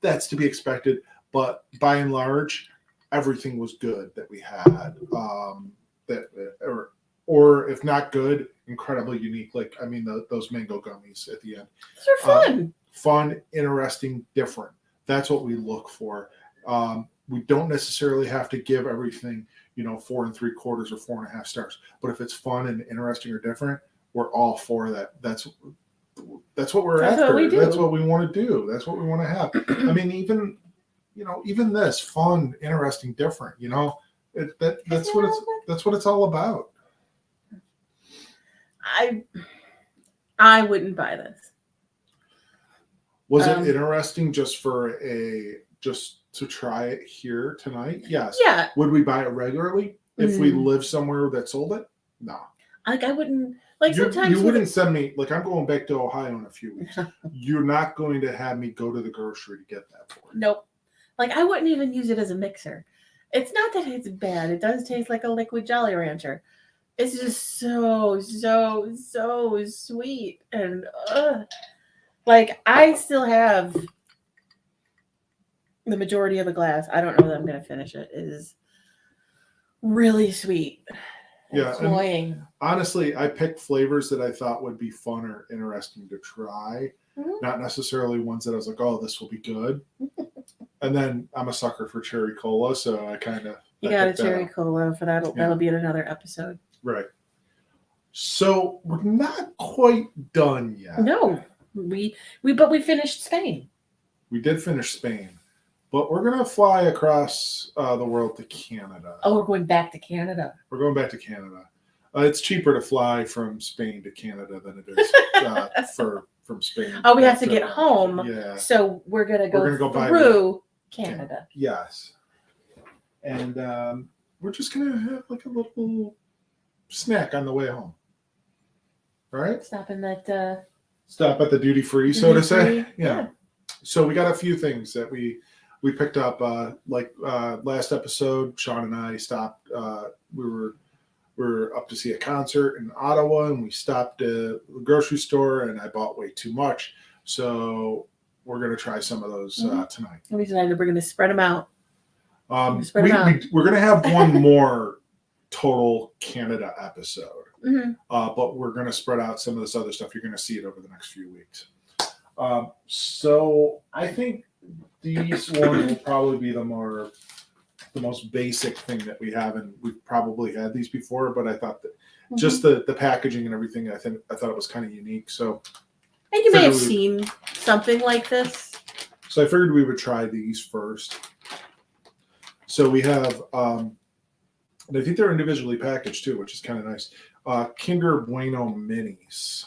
That's to be expected. But by and large, everything was good that we had. Or if not good, incredibly unique. Like, I mean, those mango gummies at the end. Those are fun. Fun, interesting, different. That's what we look for. We don't necessarily have to give everything, 4 3/4 or 4.5 stars. But if it's fun and interesting or different, we're all for that. That's what we're That's after. what we do. That's what we want to do. That's what we want to have. I mean, even this fun, interesting, different. That's what it's all about. I wouldn't buy this. Was it interesting just to try it here tonight? Yes. Yeah. Would we buy it regularly if we live somewhere that sold it? No. Like, I wouldn't. Like, sometimes you wouldn't send me. Like, I'm going back to Ohio in a few weeks. You're not going to have me go to the grocery to get that for you. Nope. Like, I wouldn't even use it as a mixer. It's not that it's bad. It does taste like a liquid Jolly Rancher. It's just so sweet. And like, I still have the majority of a glass. I don't know that I'm going to finish it. It is really sweet. Yeah. Cloying. Honestly, I picked flavors that I thought would be fun or interesting to try. Mm-hmm. Not necessarily ones that I was like, oh, this will be good. And then I'm a sucker for cherry cola, so I kind of... You got a cherry cola for that. That'll be in another episode. Right. So we're not quite done yet. No. But we finished Spain. We did finish Spain. But we're going to fly across the world to Canada. Oh, we're going back to Canada. We're going back to Canada. It's cheaper to fly from Spain to Canada than it is from Spain. Oh, we have to get home. Yeah. So we're going to go through Canada. Yes. And we're just going to have like a little snack on the way home. All right? Stop at the duty free, so to say. Yeah. So we got a few things that we picked up. Last episode, Sean and I stopped. We were up to see a concert in Ottawa, and we stopped at the grocery store, and I bought way too much. So we're going to try some of those tonight. And we decided we're going to spread them out. We're going to have one more total Canada episode. Mm-hmm. But we're going to spread out some of this other stuff. You're going to see it over the next few weeks. So I think these ones will probably be the most basic thing that we have, and we've probably had these before, but I thought that just the packaging and everything, I thought it was kind of unique. So, and you may have seen something like this. So I figured we would try these first. So we have, and I think they're individually packaged too, which is kind of nice. Kinder Bueno Minis.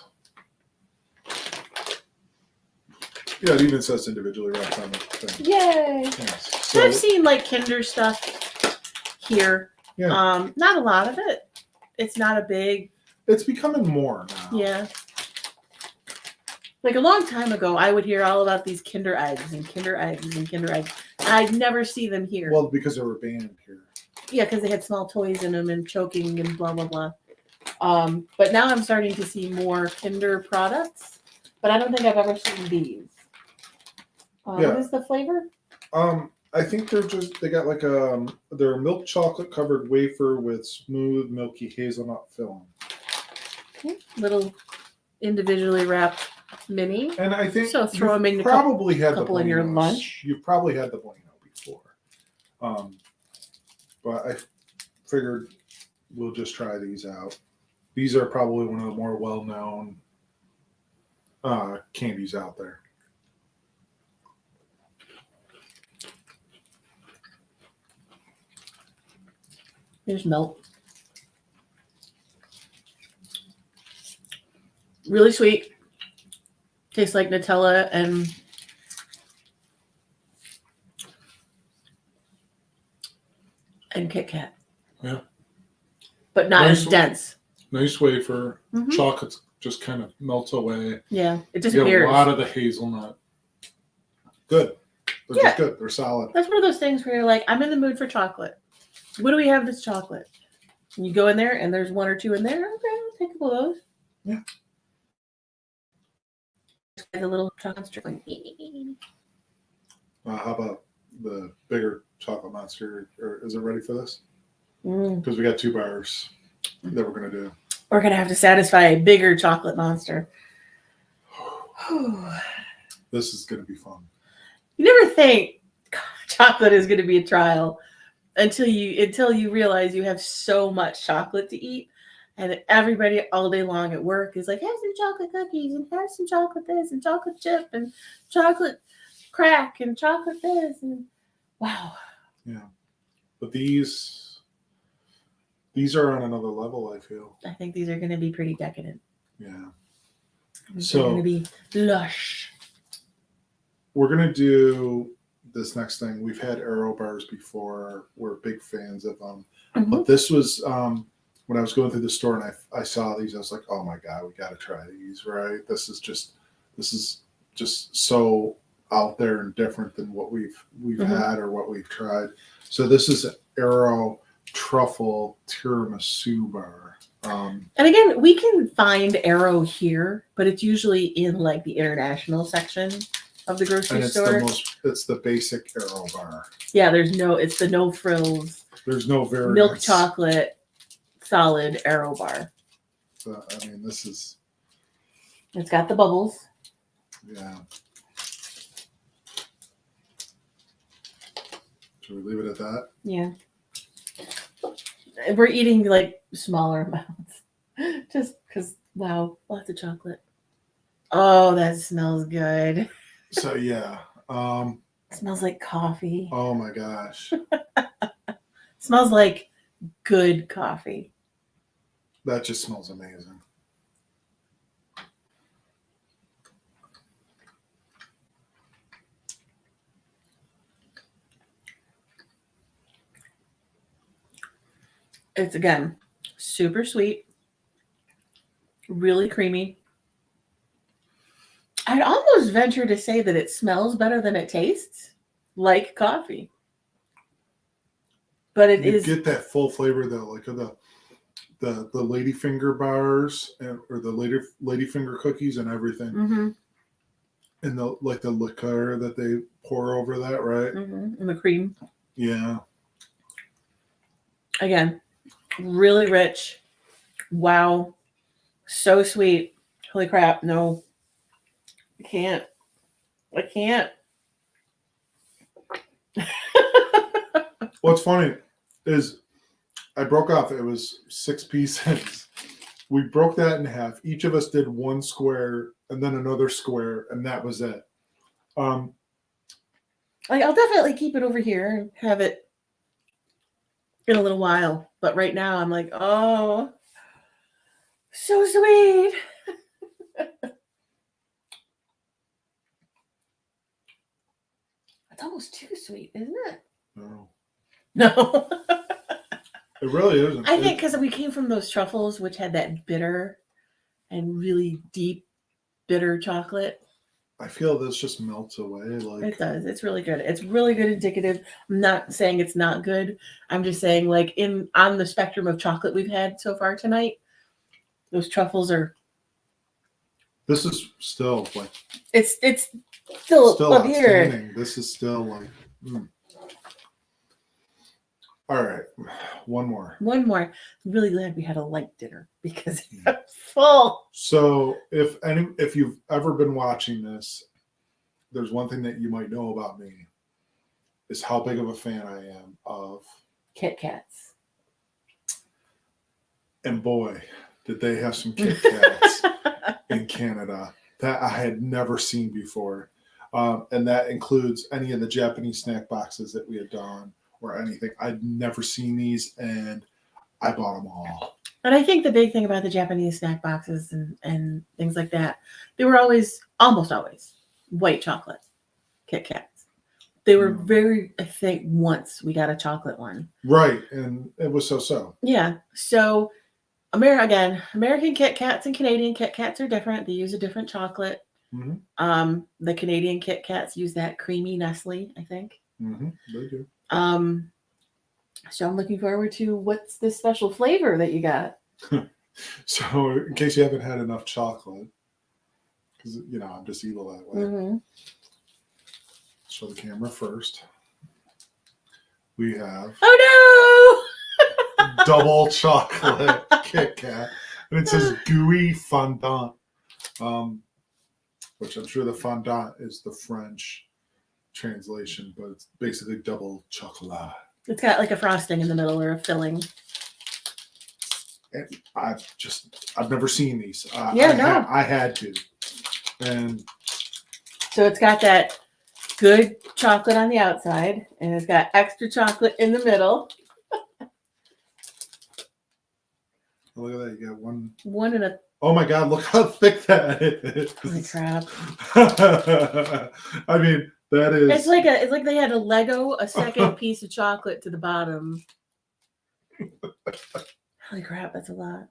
Yeah, it even says individually wrapped on the thing. Yay! Yes. So I've seen like Kinder stuff here. Yeah. Not a lot of it. It's not a big. It's becoming more now. Yeah. Like a long time ago, I would hear all about these Kinder eggs and Kinder eggs and Kinder eggs. And I'd never see them here. Well, because they were banned here. Yeah, because they had small toys in them and choking and blah, blah, blah. But now I'm starting to see more Kinder products, but I don't think I've ever seen these. What is the flavor? I think they got like they're a milk chocolate covered wafer with smooth milky hazelnut filling. Little individually wrapped mini. And I think so throw them in probably had couple in your lunch. You've probably had the Bueno before. But I figured we'll just try these out. These are probably one of the more well-known candies out there. Here's milk. Really sweet. Tastes like Nutella and And Kit Kat. Yeah. But not as dense. Nice wafer. Mhm. Chocolates just kind of melts away. Yeah, it You disappears. get a lot of the hazelnut. Good. They're just good. They're solid. That's one of those things where you're like, I'm in the mood for chocolate. What do we have that's chocolate? And you go in there and there's one or two in there. Okay, I'll take a couple of those. Yeah. The little chocolate strip. How about the bigger chocolate monster? Or is it ready for this? Mm. Because we got 2 bars that we're going to do. We're going to have to satisfy a bigger chocolate monster. This is going to be fun. You never think chocolate is going to be a trial until you realize you have so much chocolate to eat, and everybody all day long at work is like, have some chocolate cookies and have some chocolate this and chocolate chip and chocolate crack and chocolate this and wow. Yeah, but these are on another level. I feel. I think these are going to be pretty decadent. Yeah. They're going to be lush. We're going to do this next thing. We've had Aero bars before. We're big fans of them. Mm-hmm. But this was when I was going through the store and I saw these. I was like, oh my God, we got to try these, right? This is just so out there and different than what we've mm-hmm. had or what we've tried. So this is an Aero truffle tiramisu bar. And again, we can find Aero here, but it's usually in like the international section of the grocery store. It's the basic Aero bar. Yeah, it's the no frills. There's no variance. Milk chocolate, solid Aero bar. So, I mean, this is. It's got the bubbles. Yeah. Should we leave it at that? Yeah. We're eating like smaller amounts, just because. Wow, lots of chocolate. Oh, that smells good. So yeah. It smells like coffee. Oh my gosh. Smells like good coffee. That just smells amazing. It's again super sweet, really creamy. I'd almost venture to say that it smells better than it tastes, like coffee. But you get that full flavor though, like of the ladyfinger bars or the ladyfinger cookies and everything, mm-hmm. and the liqueur that they pour over that, right? Mm-hmm. And the cream. Yeah. Again, really rich. Wow, so sweet. Holy crap! No. I can't. What's funny is I broke off. It was 6 pieces. We broke that in half. Each of us did 1 square and then another square, and that was it. I'll definitely keep it over here and have it in a little while. But right now I'm like, oh, so sweet. It's almost too sweet, isn't it? No. It really isn't. I think because we came from those truffles, which had that bitter and really deep bitter chocolate. I feel this just melts away. It does. It's really good. It's really good indicative. I'm not saying it's not good. I'm just saying, like, on the spectrum of chocolate we've had so far tonight, those truffles are. This is still like. It's still up here. This is still like. All right, one more. I'm really glad we had a light dinner because it's full. So if you've ever been watching this, there's one thing that you might know about me is how big of a fan I am of Kit Kats. And boy, did they have some Kit Kats in Canada that I had never seen before. And that includes any of the Japanese snack boxes that we had done or anything. I'd never seen these, and I bought them all. And I think the big thing about the Japanese snack boxes and things like that, they were almost always white chocolate Kit Kats. They were very, I think once we got a chocolate one. Right. And it was so. Yeah. So American Kit Kats and Canadian Kit Kats are different. They use a different chocolate. Mm-hmm. The Canadian Kit Kats use that creamy Nestle, I think. Mm-hmm. They do. So I'm looking forward to what's the special flavor that you got. So in case you haven't had enough chocolate, because I'm just evil that way. Mm-hmm. Show the camera first. We have double chocolate Kit Kat, and it says gooey fondant, which I'm sure the fondant is the French translation, but it's basically double chocolat. It's got like a frosting in the middle or a filling. And I've never seen these. I had to, and so it's got that good chocolate on the outside, and it's got extra chocolate in the middle. Look at that! You got one and a. Oh my God! Look how thick that is. Holy crap! I mean, that is. It's like they had a Lego a second piece of chocolate to the bottom. Holy crap! That's a lot.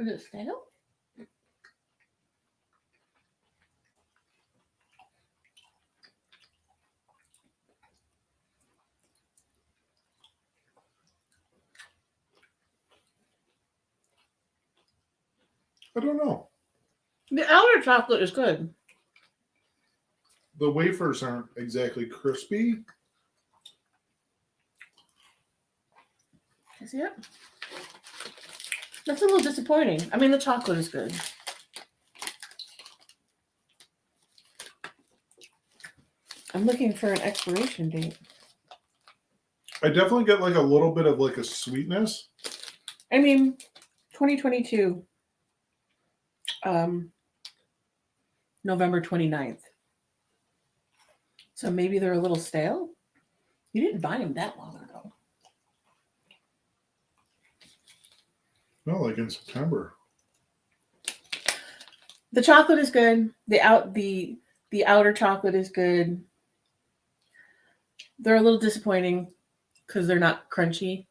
Is it stale? I don't know. The outer chocolate is good. The wafers aren't exactly crispy. Is it? That's a little disappointing. I mean, the chocolate is good. I'm looking for an expiration date. I definitely get like a little bit of like a sweetness. I mean, 2022, November 29th. So maybe they're a little stale. You didn't buy them that long ago. No, like in September. The chocolate is good. The outer chocolate is good. They're a little disappointing because they're not crunchy.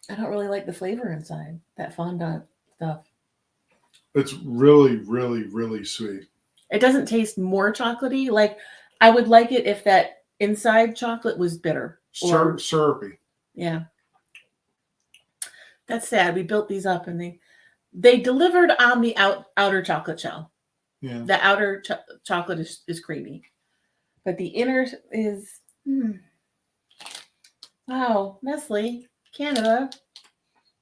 I don't really like the flavor inside, that fondant stuff. It's really, really, really sweet. It doesn't taste more chocolatey. Like, I would like it if that inside chocolate was bitter. Or, syrupy. Yeah. That's sad. We built these up and they delivered on the outer chocolate shell. Yeah. The outer chocolate is creamy. But the inner is... Wow, Nestle, Canada.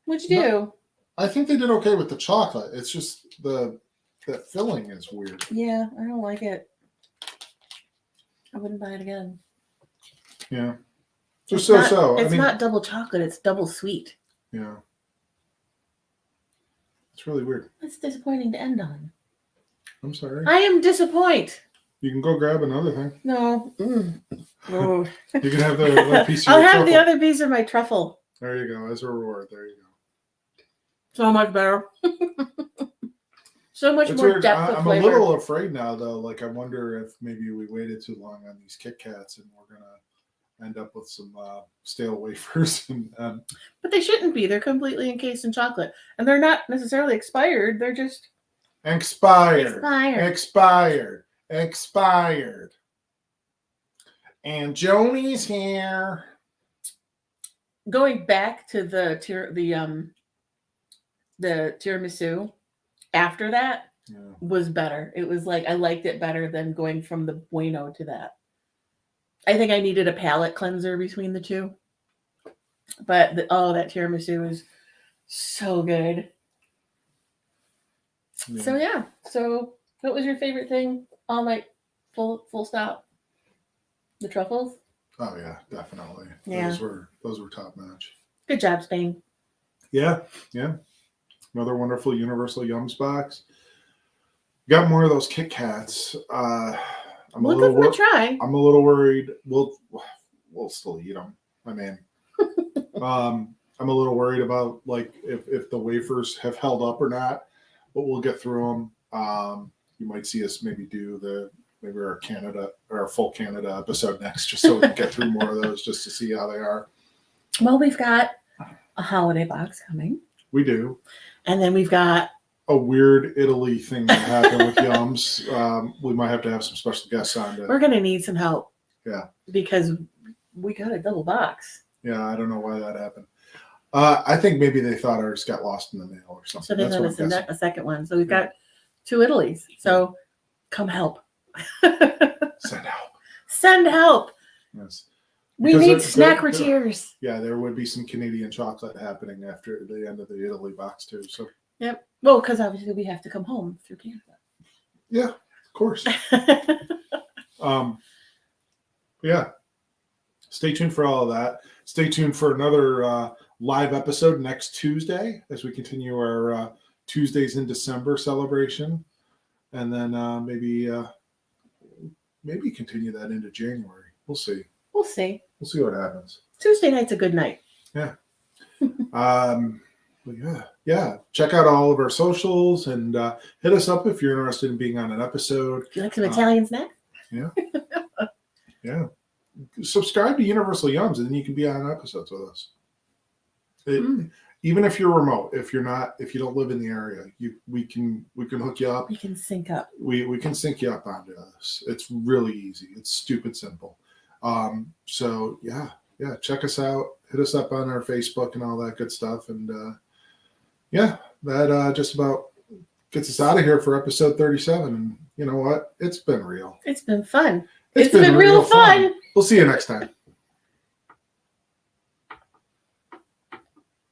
What'd you do? I think they did okay with the chocolate. It's just that filling is weird. Yeah, I don't like it. I wouldn't buy it again. Yeah. Just It's so. It's not double chocolate, it's double sweet. Yeah. It's really weird. That's disappointing to end on. I'm sorry. I am disappointed. You can go grab another thing. No. Oh. You can have the piece of I'll your have truffle. the other piece of my truffle. There you go. As a reward. There you go. So much better. So much more weird. depth of I'm flavor. a little afraid now, though. Like, I wonder if maybe we waited too long on these Kit Kats and we're going to end up with some stale wafers. But they shouldn't be. They're completely encased in chocolate. And they're not necessarily expired. They're just... Expired. And Joni's here. Going back to the tiramisu after that was better. It was like I liked it better than going from the bueno to that. I think I needed a palate cleanser between the two. But that tiramisu was so good. Yeah. So yeah. So what was your favorite thing all night? Full stop. The truffles? Oh yeah, definitely. Yeah. Those were top notch. Good job, Spain. Yeah. Another wonderful Universal Yums box. Got more of those Kit Kats. I'm a little worried. We'll still eat them. I mean, I'm a little worried about like if the wafers have held up or not, but we'll get through them. You might see us maybe do maybe our Canada or our full Canada episode next, just so we can get through more of those, just to see how they are. Well, we've got a holiday box coming. We do. And then we've got a weird Italy thing that happened with Yums. We might have to have some special guests on. We're going to need some help. Yeah. Because we got a double box. Yeah, I don't know why that happened. I think maybe they thought ours got lost in the mail or something. So they sent us a second one. So we've got 2 Italys. So come help. Send help. Send help. Yes. We need Snackrifice. Yeah, there would be some Canadian chocolate happening after the end of the Italy box too. So. Yep. Well, because obviously we have to come home through Canada. Yeah, of course. Yeah. Stay tuned for all of that. Stay tuned for another live episode next Tuesday as we continue our Tuesdays in December celebration, and then maybe continue that into January. We'll see. We'll see. We'll see what happens. Tuesday night's a good night. Yeah. Yeah. Check out all of our socials and hit us up if you're interested in being on an episode. Do you like some Italian snacks? Yeah. Yeah. Subscribe to Universal Yums, and then you can be on episodes with us. Even if you're remote, if you don't live in the area, we can hook you up. We can sync up. We can sync you up onto this. It's really easy. It's stupid simple. So yeah, check us out. Hit us up on our Facebook and all that good stuff. And that just about gets us out of here for episode 37. And you know what? It's been real. It's been fun. It's been real fun. We'll see you next time.